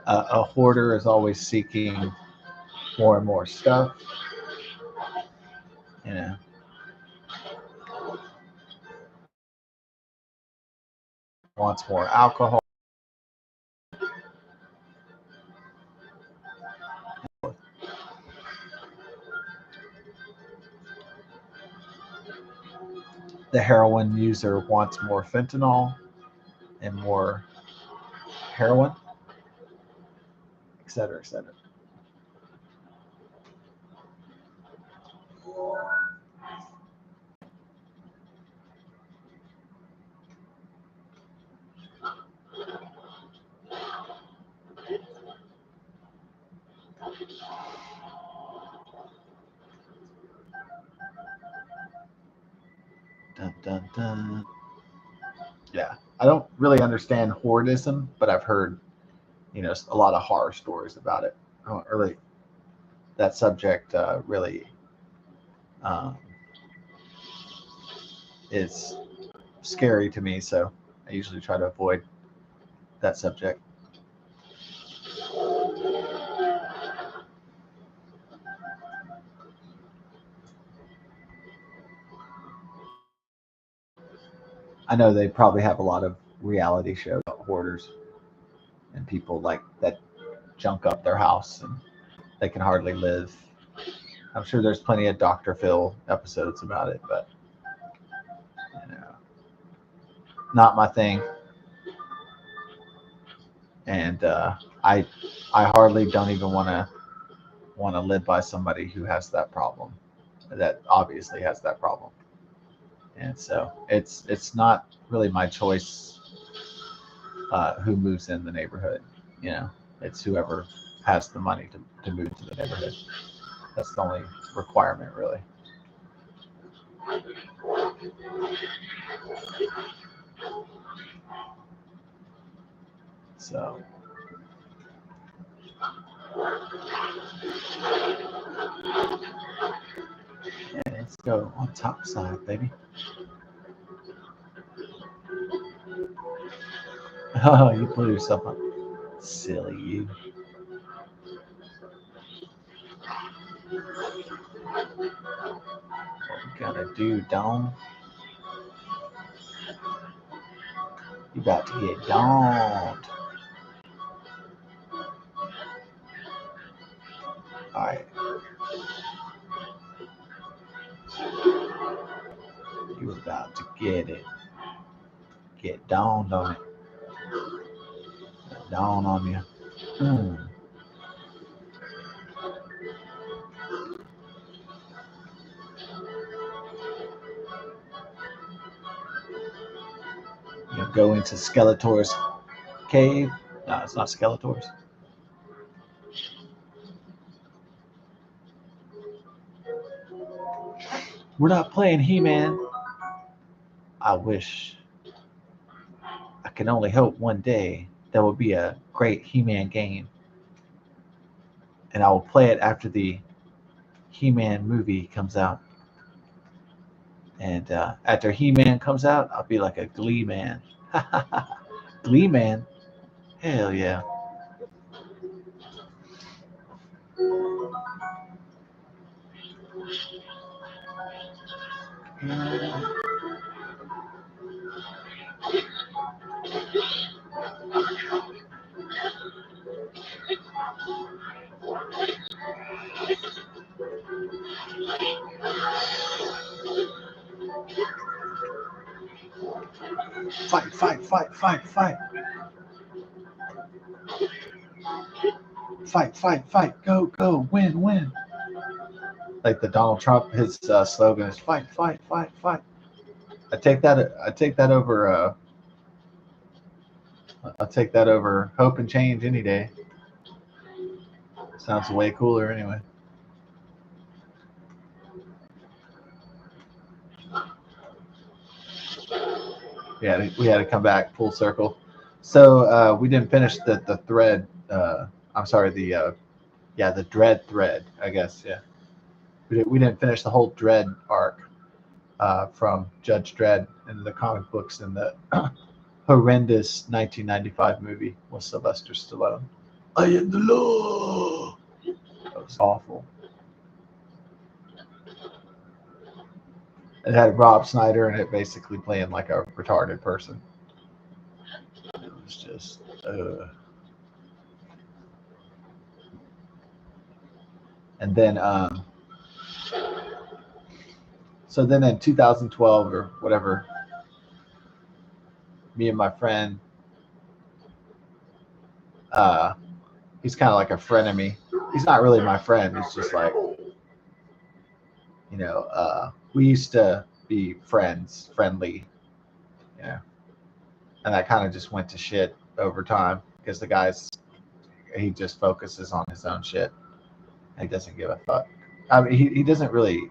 hoarder is always seeking more and more stuff. You know, wants more alcohol. The heroin user wants more fentanyl and more heroin, et cetera, et cetera. Dun, dun, dun. Yeah, I don't really understand hoardism, but I've heard a lot of horror stories about it. I don't really that subject really um, is scary to me, so I usually try to avoid that subject. I know they probably have a lot of reality shows about hoarders and people like that junk up their house and they can hardly live. I'm sure there's plenty of Dr. Phil episodes about it, but you know, not my thing. And I hardly don't even want to live by somebody who has that problem, that obviously has that problem. And so it's not really my choice who moves in the neighborhood. You know, it's whoever has the money to move to the neighborhood. That's the only requirement, really. So, yeah, let's go on top side, baby. Oh, you blew yourself up. Silly you. What we gotta do, Dom? You about to get domed. Alright, you about to get it. Get domed on it. Down on you. Mm. You go into Skeletor's cave. No, it's not Skeletor's. We're not playing He-Man. I wish. I can only hope one day there will be a great He-Man game. And I will play it after the He-Man movie comes out. And after He-Man comes out, I'll be like a Glee man. Glee man? Hell yeah. Fight, fight, fight, fight, fight. Fight, fight, fight. Go, go, win, win. Like the Donald Trump, his slogan is fight, fight, fight, fight. I take that. I take that over. I'll take that over hope and change any day. Sounds way cooler anyway. Yeah, we had to come back full circle. So we didn't finish the thread. I'm sorry, the Dread thread. I guess we didn't finish the whole Dread arc from Judge Dredd in the comic books and the horrendous 1995 movie with Sylvester Stallone. I am the law. That was awful. It had Rob Snyder in it, basically playing like a retarded person. It was just. And then, so then in 2012 or whatever, me and my friend, he's kind of like a friend of me. He's not really my friend. It's just like, we used to be friendly, and that kind of just went to shit over time because the guy's he just focuses on his own shit. He doesn't give a fuck. I mean, he doesn't really.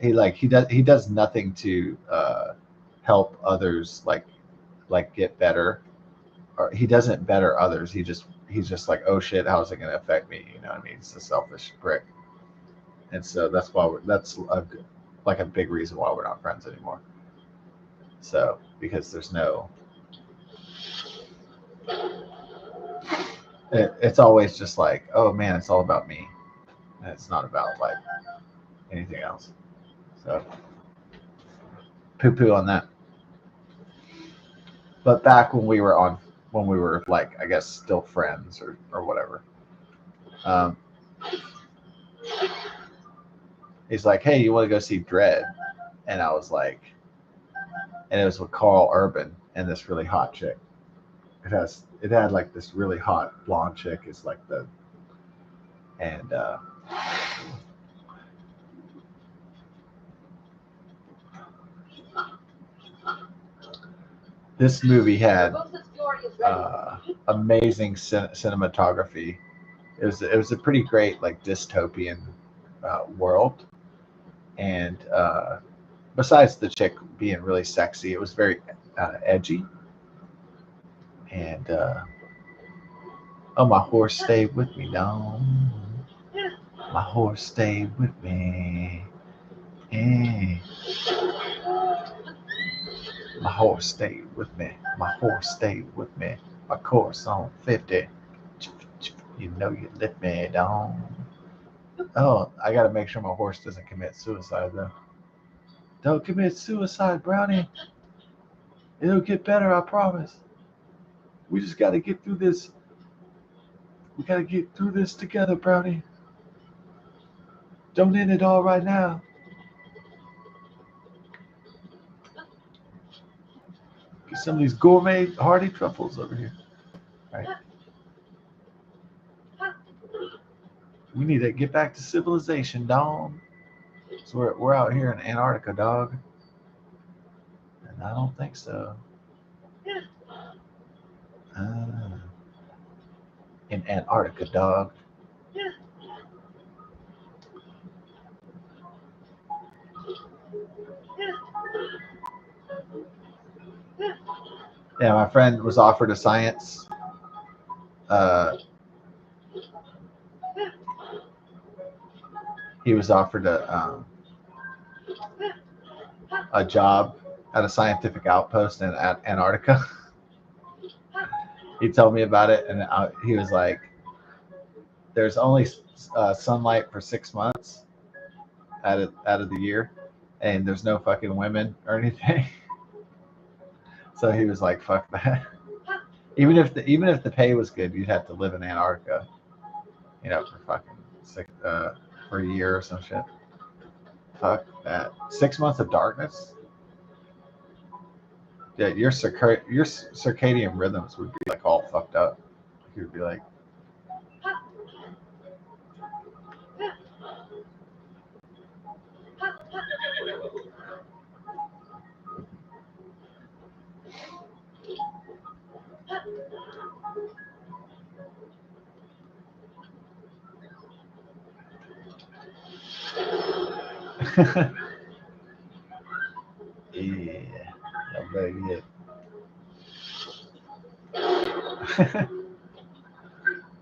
He does nothing to help others like get better, or he doesn't better others. He's just like, oh shit, how's it gonna affect me? You know what I mean? He's a selfish prick, and so that's why that's like a big reason why we're not friends anymore. So because there's no. It's always just like, oh man, it's all about me, and it's not about like anything else. So poo on that. But back when we were like, I guess still friends or whatever. He's like, hey, you want to go see Dread? And I was like, and it was with Carl Urban and this really hot chick. It had like this really hot blonde chick is like and this movie had amazing cinematography. It was a pretty great like dystopian world, and besides the chick being really sexy, it was very edgy. And oh, my horse stayed with me, down. My horse stayed with me. My horse stayed with me. My horse stayed with me. My course on 50. You know you lift me down. Oh, I gotta make sure my horse doesn't commit suicide though. Don't commit suicide, Brownie. It'll get better, I promise. We just gotta get through this. We gotta get through this together, Brownie. Don't end it all right now. Get some of these gourmet hearty truffles over here. Right. We need to get back to civilization, dog. So we're out here in Antarctica, dog. And I don't think so. Uh, in Antarctica, dog. Yeah, my friend was offered a science. Uh, he was offered a job at a scientific outpost in Antarctica. He told me about it, and he was like, "There's only sunlight for 6 months out of the year, and there's no fucking women or anything." So he was like, "Fuck that." Even if the pay was good, you'd have to live in Antarctica, for fucking for a year or some shit. Fuck that. 6 months of darkness. Yeah, your circadian rhythms would be like all fucked up. You'd be like, yeah, I better get.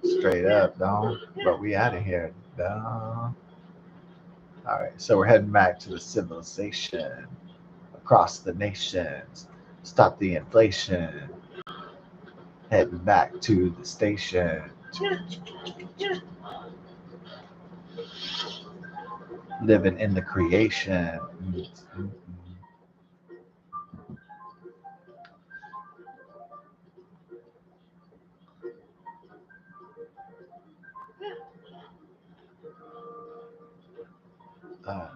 Straight up, dog. But we out of here, dog. All right, so we're heading back to the civilization across the nations. Stop the inflation. Heading back to the station. Living in the creation. Uh,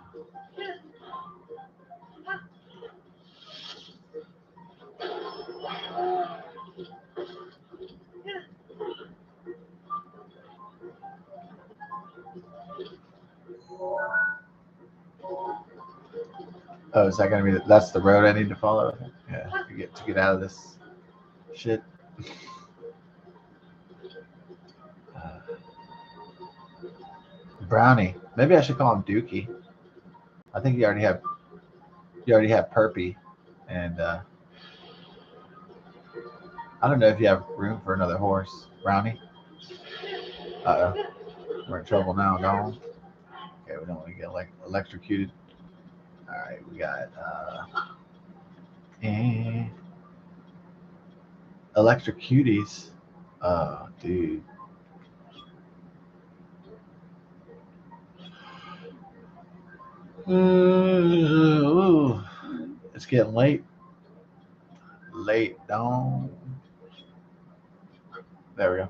oh, is that gonna be? That's the road I need to follow. Yeah, to get out of this shit. Uh, Brownie. Maybe I should call him Dookie. I think you already have Perpy, and I don't know if you have room for another horse, Brownie. Uh oh, we're in trouble now, don't. Okay, we don't want to get like electrocuted. All right, we got eh, electrocuties. Oh, dude. Ooh, it's getting late. Late, don't. There we go.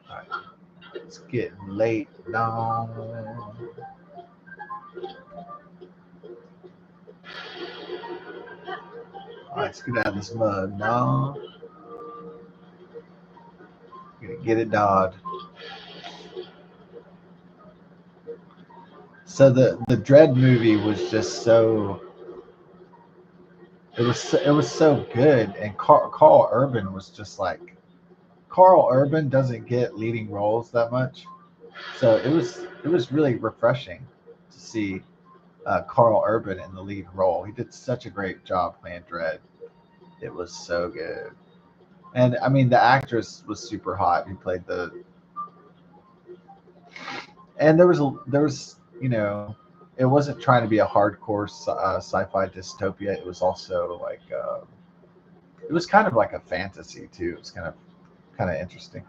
All right, it's getting late, don't. All right, let's get out of this mud, no. Get it, Dodd. So the Dread movie was just so. It was so good, and Carl Urban was just like Carl Urban doesn't get leading roles that much, so it was really refreshing to see Carl Urban in the lead role. He did such a great job playing Dread. It was so good, and I mean the actress was super hot who played the. And there was it wasn't trying to be a hardcore sci-fi dystopia. It was also like it was kind of like a fantasy too. It was kind of interesting,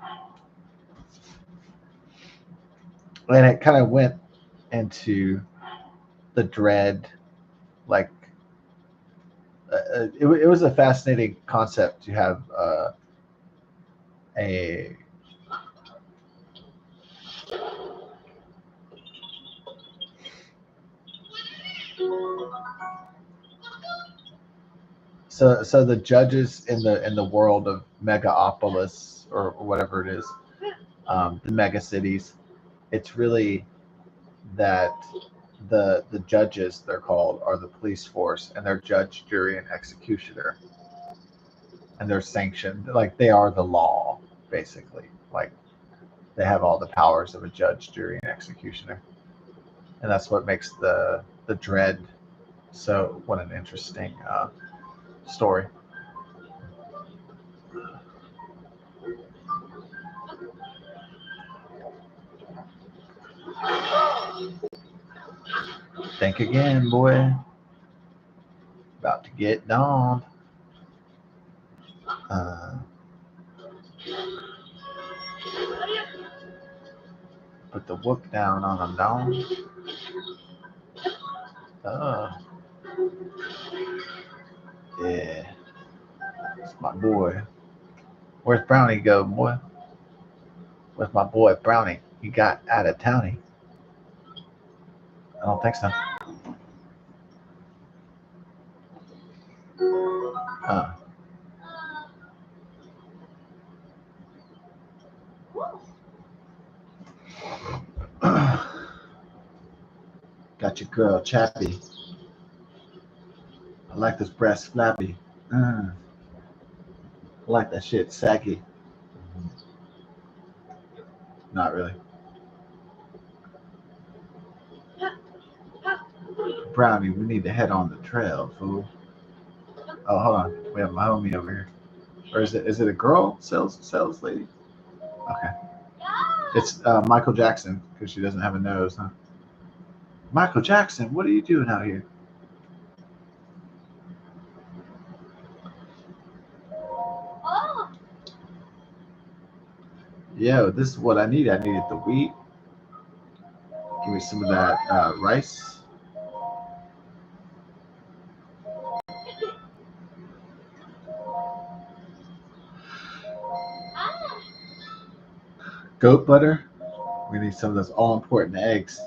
and it kind of went into the dread. Like it was a fascinating concept to have a so the judges in the world of Megaopolis or whatever it is, the mega cities. It's really that the judges, they're called, are the police force, and they're judge, jury, and executioner, and they're sanctioned like they are the law basically. Like they have all the powers of a judge, jury, and executioner, and that's what makes the dread so what an interesting story. Think again, boy. About to get dawned. Uh, put the whoop down on him, Dawn. Uh, yeah, it's my boy. Where's Brownie go, boy? Where's my boy Brownie? He got out of towny. I don't think so. Uh, got your girl Chappy. I like this breast flappy. I like that shit saggy. Not really. Brownie, we need to head on the trail, fool. Oh, hold on. We have my homie over here. Or is it a girl? Sales lady? Okay. It's Michael Jackson because she doesn't have a nose, huh? Michael Jackson, what are you doing out here? Yo, this is what I need. I needed the wheat. Give me some of that rice. Goat butter. We need some of those all important eggs.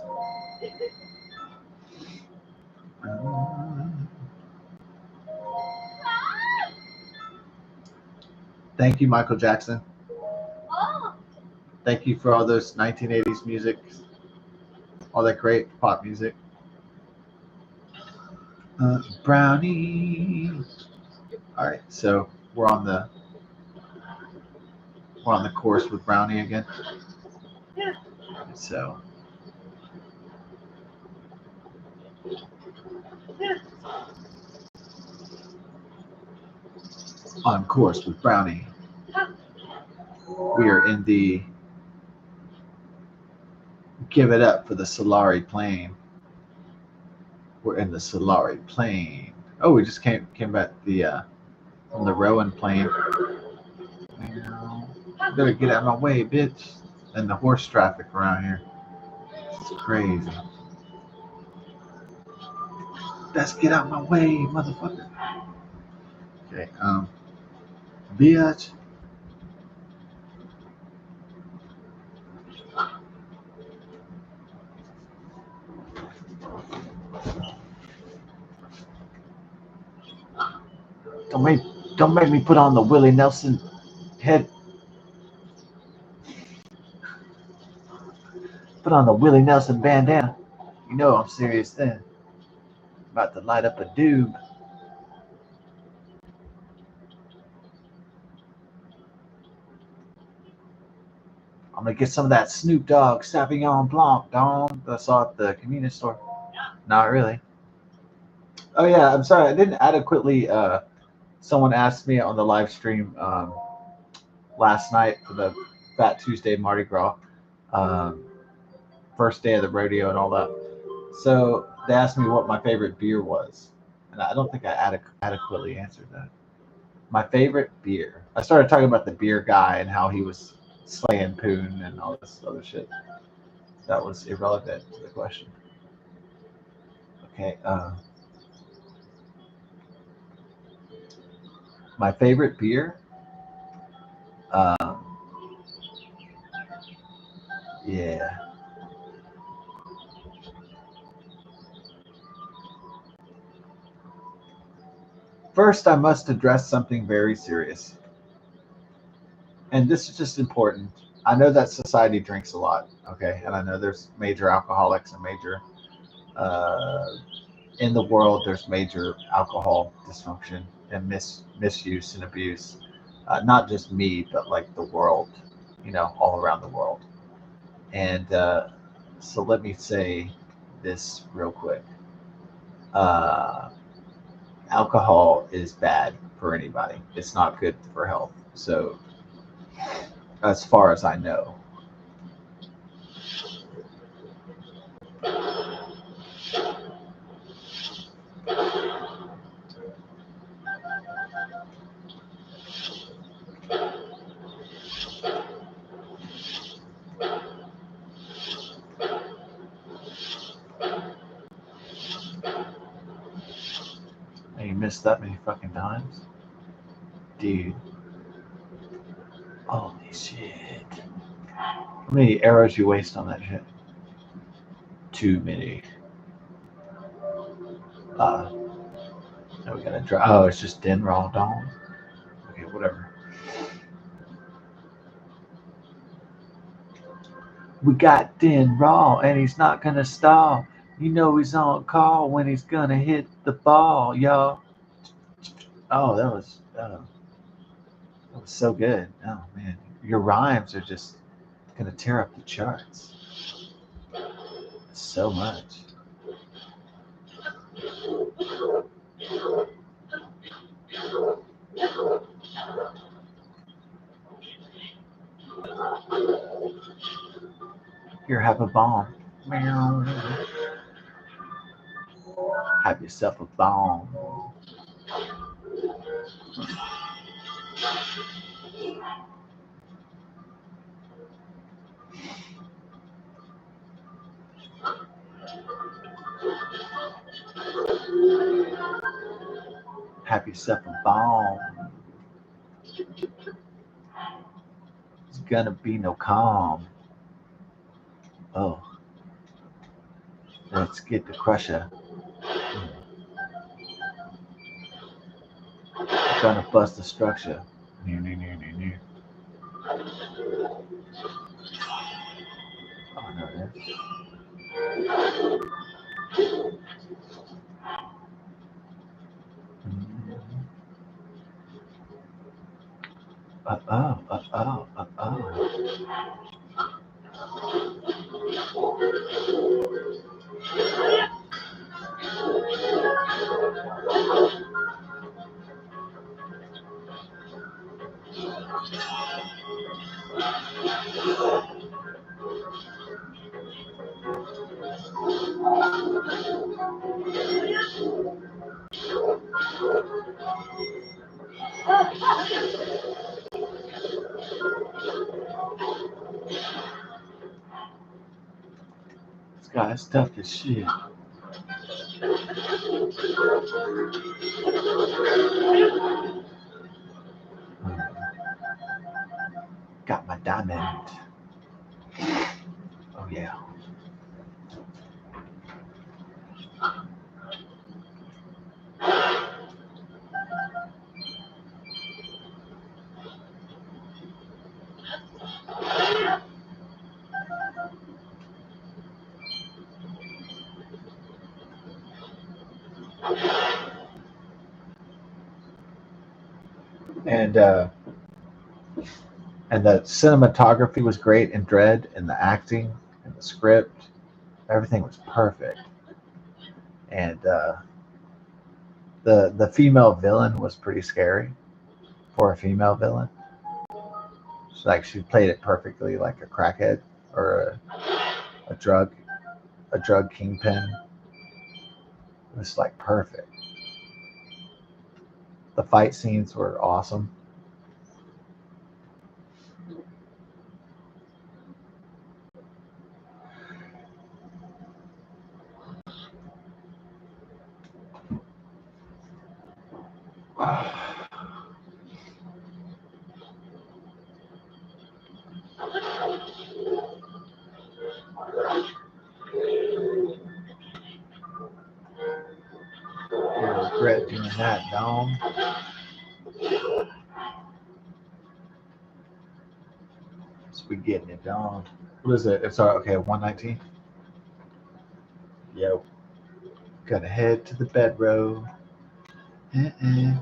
Thank you, Michael Jackson. Thank you for all those 1980s music, all that great pop music. Brownie. All right, so we're on the course with Brownie again. So on course with Brownie. We are in the give it up for the Solari plane. We're in the Solari plane. Oh, we just came back from the Rowan plane. You better get out of my way, bitch. And the horse traffic around here. It's crazy. Let's get out of my way, motherfucker. Okay, bitch. Don't make me put on the Willie Nelson head. Put on the Willie Nelson bandana. You know I'm serious then. About to light up a doob. I'm gonna get some of that Snoop Dogg Sauvignon Blanc, Dom. I saw at the convenience store. Not really. Oh yeah, I'm sorry. I didn't adequately. Someone asked me on the live stream last night for the Fat Tuesday Mardi Gras, first day of the rodeo and all that. So they asked me what my favorite beer was, and I don't think I adequately answered that. My favorite beer. I started talking about the beer guy and how he was slaying poon and all this other shit. That was irrelevant to the question. Okay. My favorite beer. Um, yeah. First, I must address something very serious. And this is just important. I know that society drinks a lot, okay? And I know there's major alcoholics and major, uh, in the world, there's major alcohol dysfunction and misuse and abuse. Not just me, but like the world, all around the world. And so let me say this real quick. Uh, Alcohol is bad for anybody. It's not good for health. So, as far as I know, and you missed that many fucking times, dude. Holy shit! How many arrows you waste on that shit? Too many. Uh, Now we gotta draw. Oh, it's just Den Raw Dawn. Okay, whatever. We got Den Raw, and he's not gonna stall. You know he's on call when he's gonna hit the ball, y'all. Oh, that was so good. Oh man, your rhymes are just gonna tear up the charts so much. Here, have a bomb. Meow. Have yourself a bomb. Have yourself a bomb. It's gonna be no calm. Oh, let's get the crusher. Gonna bust the structure. New, new, new, new, new. Oh no, that's. Oh. This guy's tough as shit. Got my diamond. Oh yeah. And and the cinematography was great in Dread, and the acting and the script, everything was perfect. And the female villain was pretty scary for a female villain. Like she played it perfectly, like a crackhead or a drug kingpin. It's like perfect. The fight scenes were awesome. You regret doing that, Dome. We getting it done. What is it? It's our okay, 119. Yo. Gotta head to the bedroom. Uh-uh.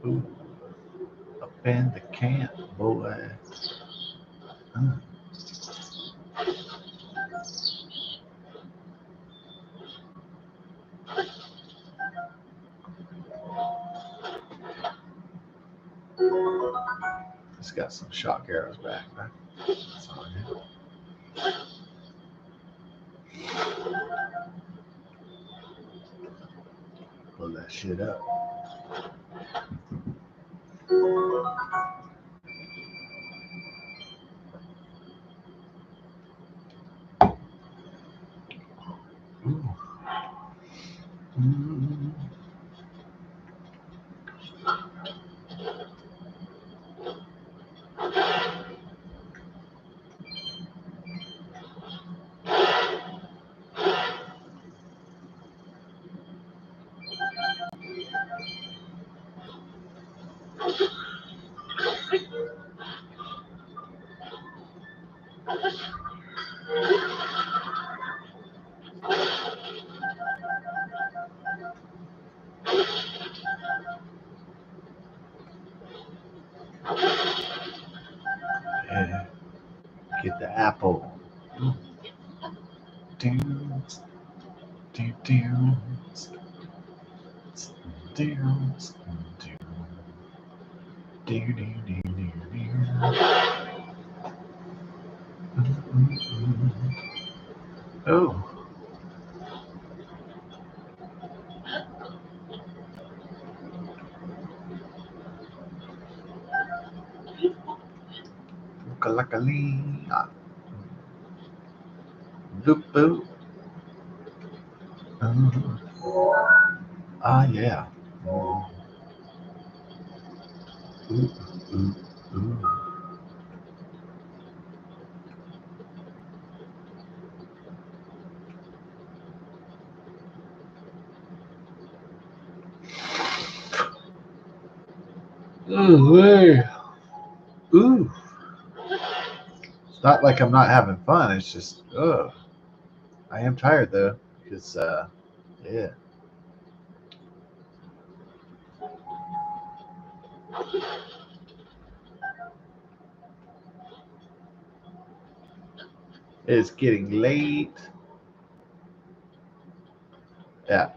Ooh. Up in the camp, boy. It's got some shock arrows back. Right? That's all I need. Pull that shit up. Ooh. Mm. Yeah. Get the apple. Dance, dance, dance, dance, Oh, kalakali. Boop boop. Ah, yeah. Ooh, ooh, ooh. Ooh, hey. Ooh. It's not like I'm not having fun. It's just, ugh. I am tired though, because, yeah. It's getting late. Yeah.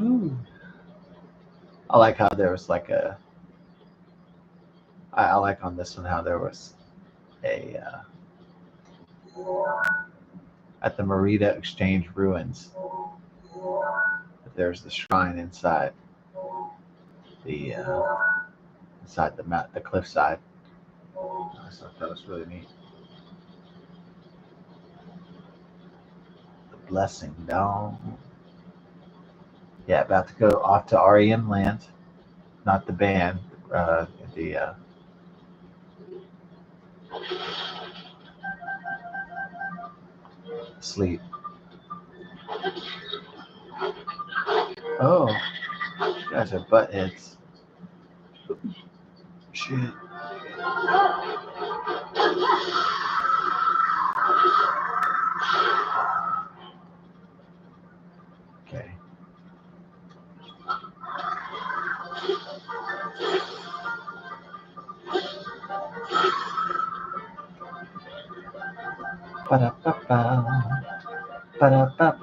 Ooh. I like how there was like I like on this one how there was a, at the Merida Exchange ruins, there's the shrine the, inside the cliffside. I thought that was really neat. blessing down. Yeah, about to go off to REM land, not the band, uh, the sleep. Oh, you guys are butt heads. Shit. Okay. Ba-da-ba-ba. Ba-da-ba.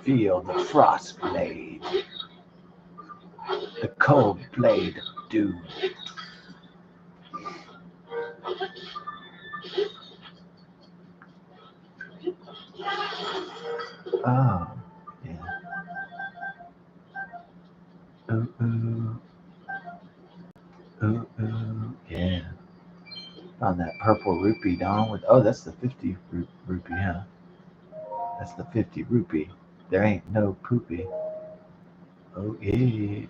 Feel the frost blade, the cold blade of doom. Oh, yeah. Ooh, ooh, ooh, ooh, yeah. On that purple rupee, Don. With that's the 50 rupee, huh? That's the 50 rupee. There ain't no poopy. Oh yeah.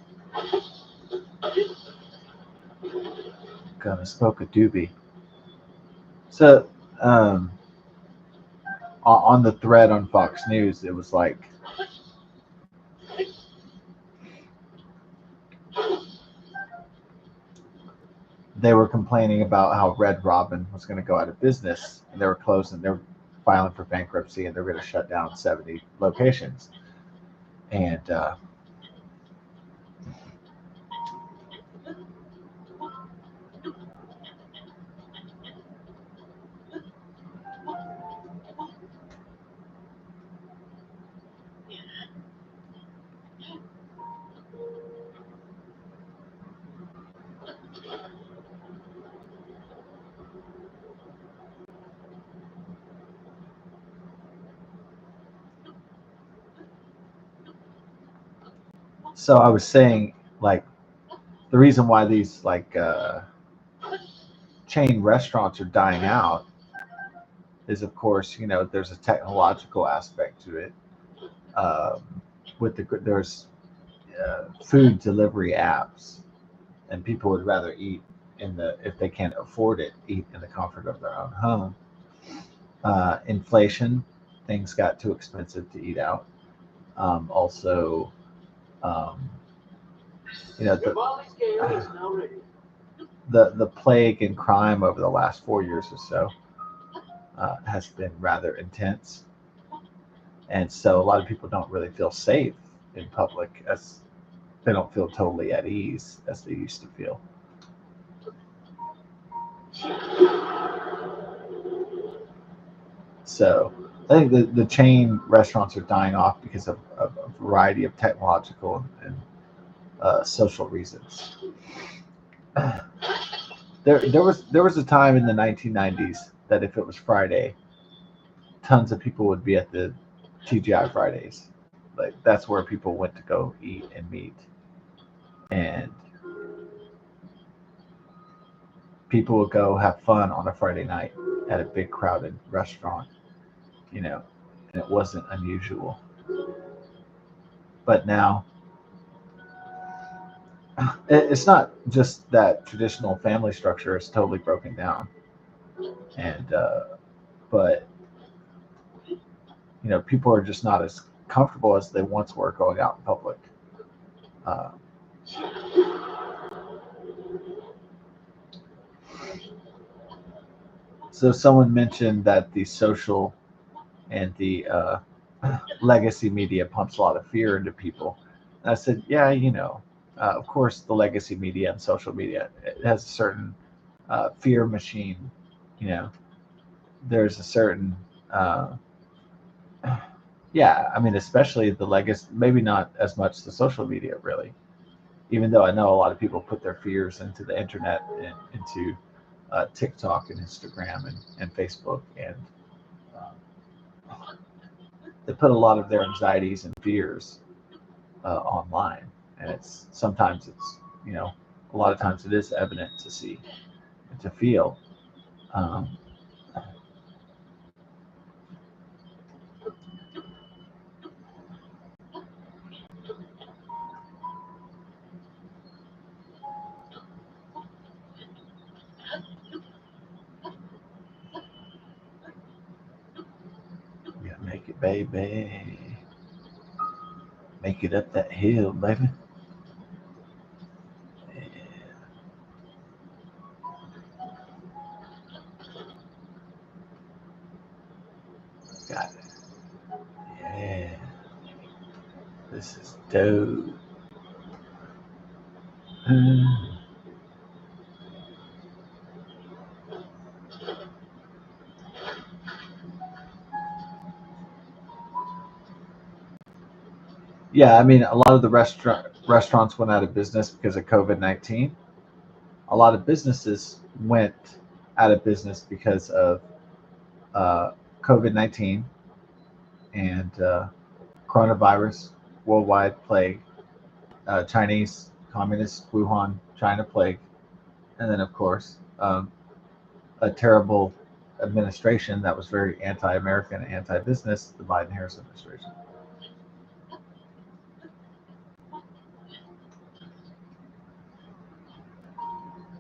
Gonna smoke a doobie. So, on the thread on Fox News, it was like they were complaining about how Red Robin was going to go out of business, and they were closing. They were filing for bankruptcy, and they were going to shut down 70 locations. And so I was saying, like, the reason why these like chain restaurants are dying out is, of course, there's a technological aspect to it. Um, there's food delivery apps, and people would rather eat if they can't afford it, eat in the comfort of their own home. Inflation, things got too expensive to eat out. Also, um, The volley scale is now ready. the plague and crime over the last 4 years or so has been rather intense, and so a lot of people don't really feel safe in public, as they don't feel totally at ease as they used to feel. So I think the chain restaurants are dying off because of a variety of technological and social reasons. There was a time in the 1990s that if it was Friday, tons of people would be at the TGI Fridays. Like, that's where people went to go eat and meet, and people would go have fun on a Friday night at a big crowded restaurant, and it wasn't unusual. But now it's not just that traditional family structure is totally broken down, and but people are just not as comfortable as they once were going out in public. Uh, so someone mentioned that the social and the legacy media pumps a lot of fear into people. And I said, yeah, of course, the legacy media and social media, it has a certain fear machine. You know, there's a certain, uh, yeah, I mean, especially the legacy, maybe not as much the social media, really, even though I know a lot of people put their fears into the internet and into TikTok and Instagram and Facebook, and they put a lot of their anxieties and fears online, and sometimes it's a lot of times it is evident to see, to feel. Um, yeah, make it, baby. Make it up that hill, baby. Yeah, got it. Yeah, this is dope. Yeah, I mean, a lot of the restaurants went out of business because of COVID-19. A lot of businesses went out of business because of uh, COVID-19 and coronavirus, worldwide plague, Chinese communist Wuhan China plague, and then of course a terrible administration that was very anti-American, anti-business, the Biden-Harris administration.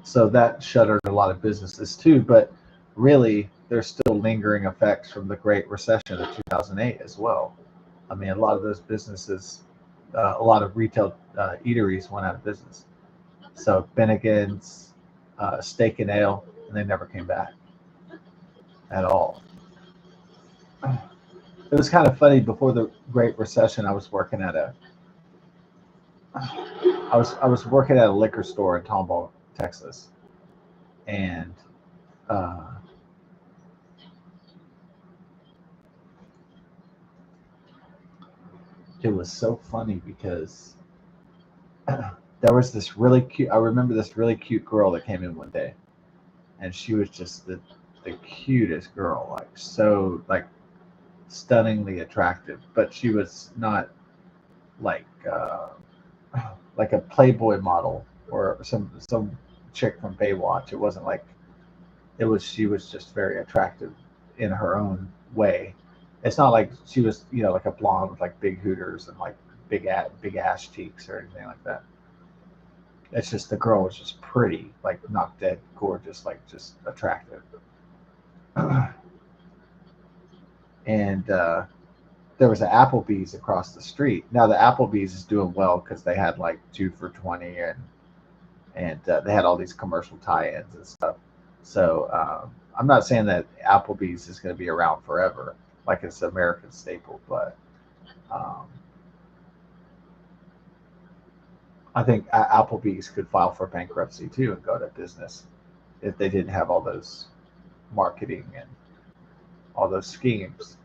So that shuttered a lot of businesses too. But really, there's still lingering effects from the Great Recession of 2008 as well. I mean, a lot of those businesses, a lot of retail eateries went out of business. So Bennigan's, Steak and Ale, and they never came back at all. It was kind of funny before the Great Recession. I was working at a liquor store in Tomball, Texas, and uh, it was so funny because there was this really cute. I remember this really cute girl that came in one day, and she was just the cutest girl, like so like stunningly attractive. But she was not like like a Playboy model or some chick from Baywatch. It wasn't like it was. She was just very attractive in her own way. It's not like she was, like a blonde with like big hooters and like big ass cheeks or anything like that. It's just the girl was just pretty, like not dead gorgeous, like just attractive. And there was an Applebee's across the street. Now the Applebee's is doing well because they had like 2 for $20 and they had all these commercial tie-ins and stuff. So I'm not saying that Applebee's is going to be around forever, like it's an American staple, but um, I think Applebee's could file for bankruptcy too and go to business if they didn't have all those marketing and all those schemes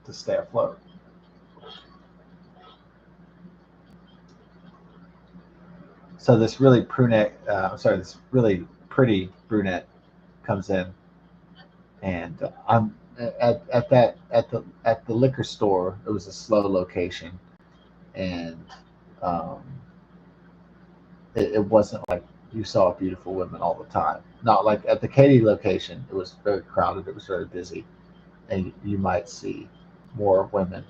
to stay afloat. So this really pretty brunette comes in, and I'm at the liquor store. It was a slow location, and um, it wasn't like you saw beautiful women all the time. Not like at the Katy location. It was very crowded. It was very busy, and you might see more women,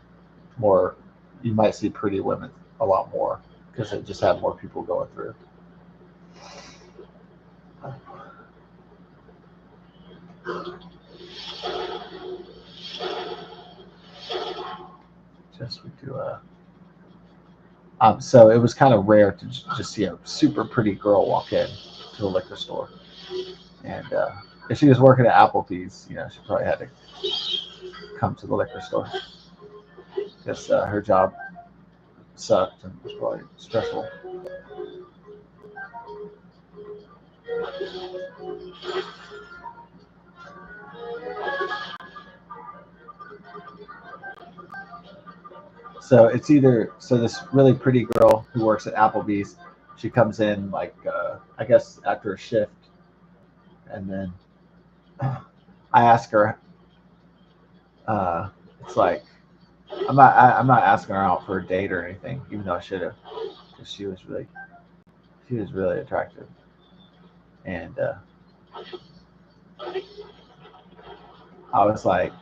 more. You might see pretty women a lot more because it just had more people going through. Just we do a. So it was kind of rare to just see a super pretty girl walk in to a liquor store, and if she was working at Applebee's, she probably had to come to the liquor store because her job sucked and was probably stressful. So it's either this really pretty girl who works at Applebee's, she comes in like I guess after a shift, and then I ask her. It's like I'm not asking her out for a date or anything, even though I should have, because she was She was really attractive, and I was like,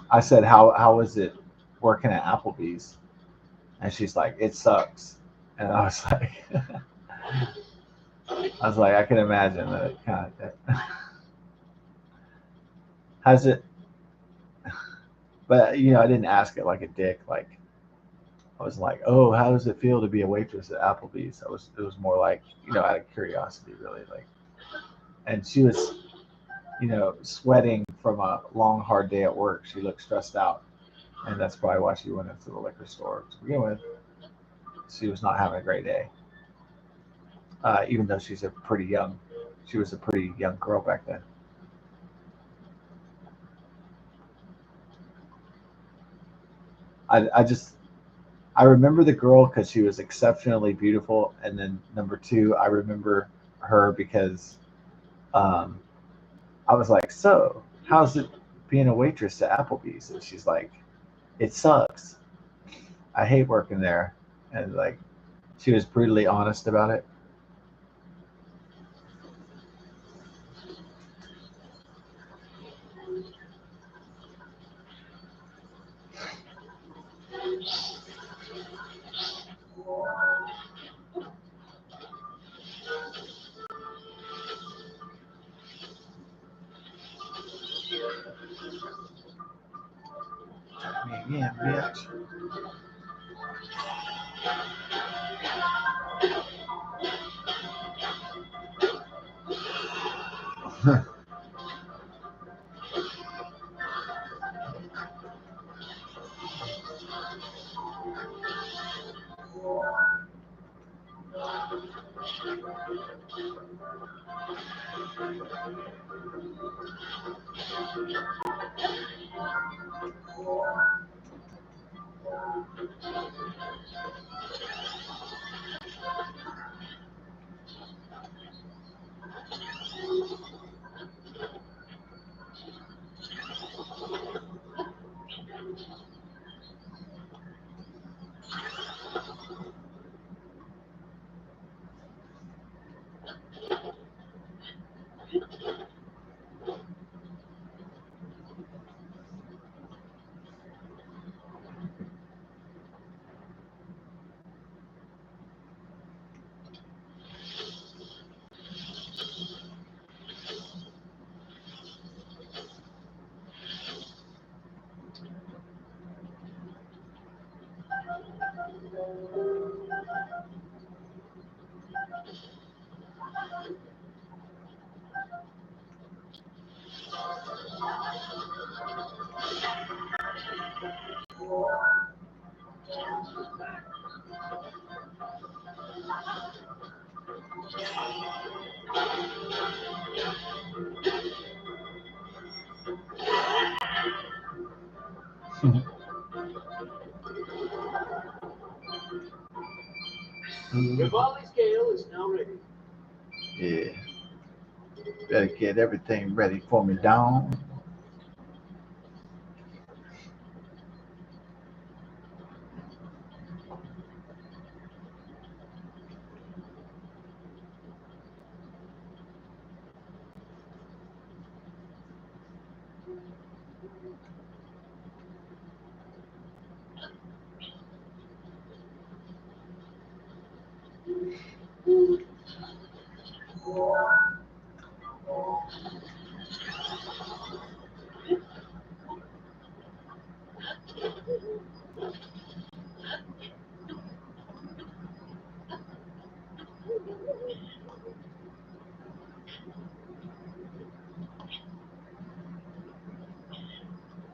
I said, how was it working at Applebee's? And she's like, it sucks. And I was like, I can imagine that it kind of has it, but I didn't ask it like a dick. Like I was like, oh, how does it feel to be a waitress at Applebee's? It was more like, out of curiosity, really. Like, and she was, sweating from a long, hard day at work. She looked stressed out, and that's probably why she went into the liquor store to begin with. She was not having a great day, even though she was a pretty young girl back then. I just I remember the girl because she was exceptionally beautiful, and then number two, I remember her because um, I was like, "So, how's it being a waitress at Applebee's?" And she's like, "It sucks. I hate working there." And like, she was brutally honest about it. I mean, yeah, bitch. The volley scale is now ready. Yeah, better get everything ready for me, down.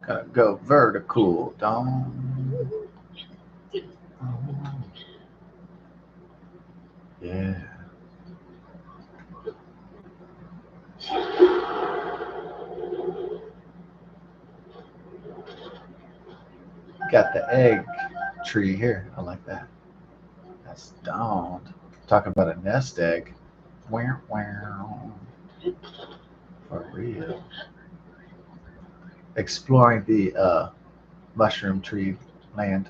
Gotta go vertical, down. Yeah. Got the egg tree here. I like that. That's down. Talking about a nest egg. Wow, wow. For real. Exploring the mushroom tree land.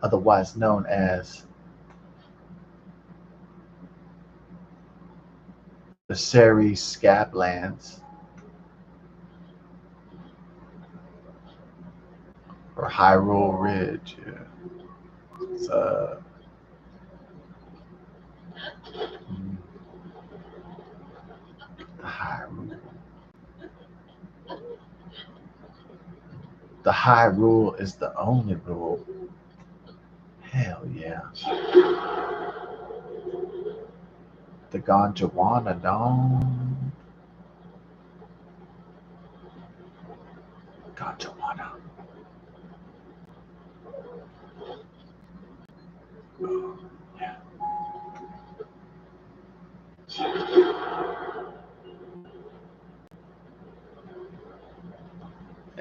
otherwise known as the Seri Scablands or Hyrule Ridge. Yeah. It's, the Hyrule. The Hyrule is the only rule. Hell yeah. The Gondwana Dome. Gondwana. Oh, yeah.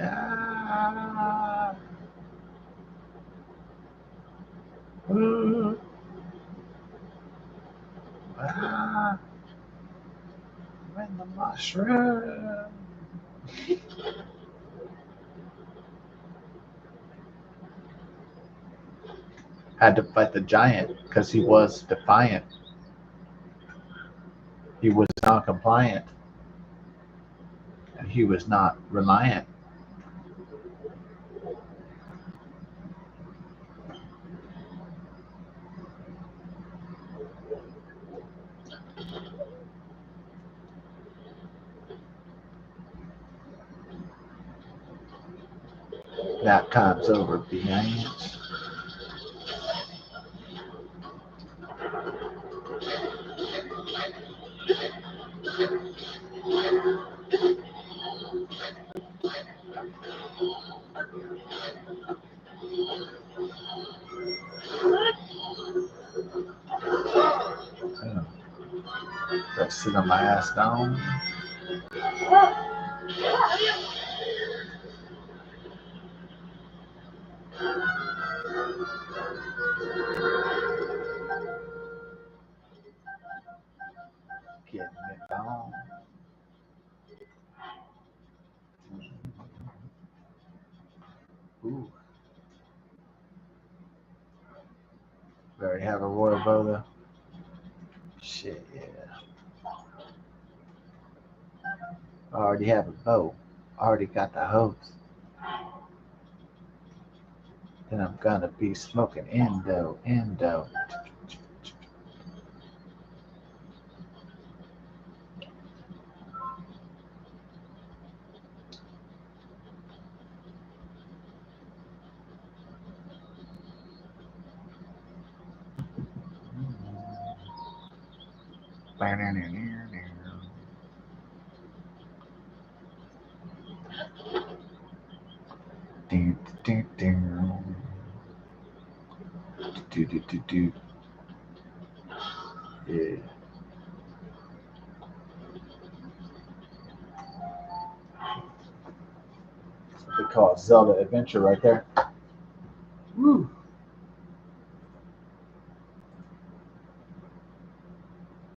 Ah. Ooh. Ah. When the mushroom. Had to fight the giant because he was defiant. He was non-compliant. And he was not reliant. Nap time's over, behind. Gotta sit on my ass down. Getting it down. Ooh. We already have a royal bow though. Shit, yeah. I already have a bow. I already got the hose. Then I'm gonna be smoking endo. Yeah. That's what they call Zelda adventure right there.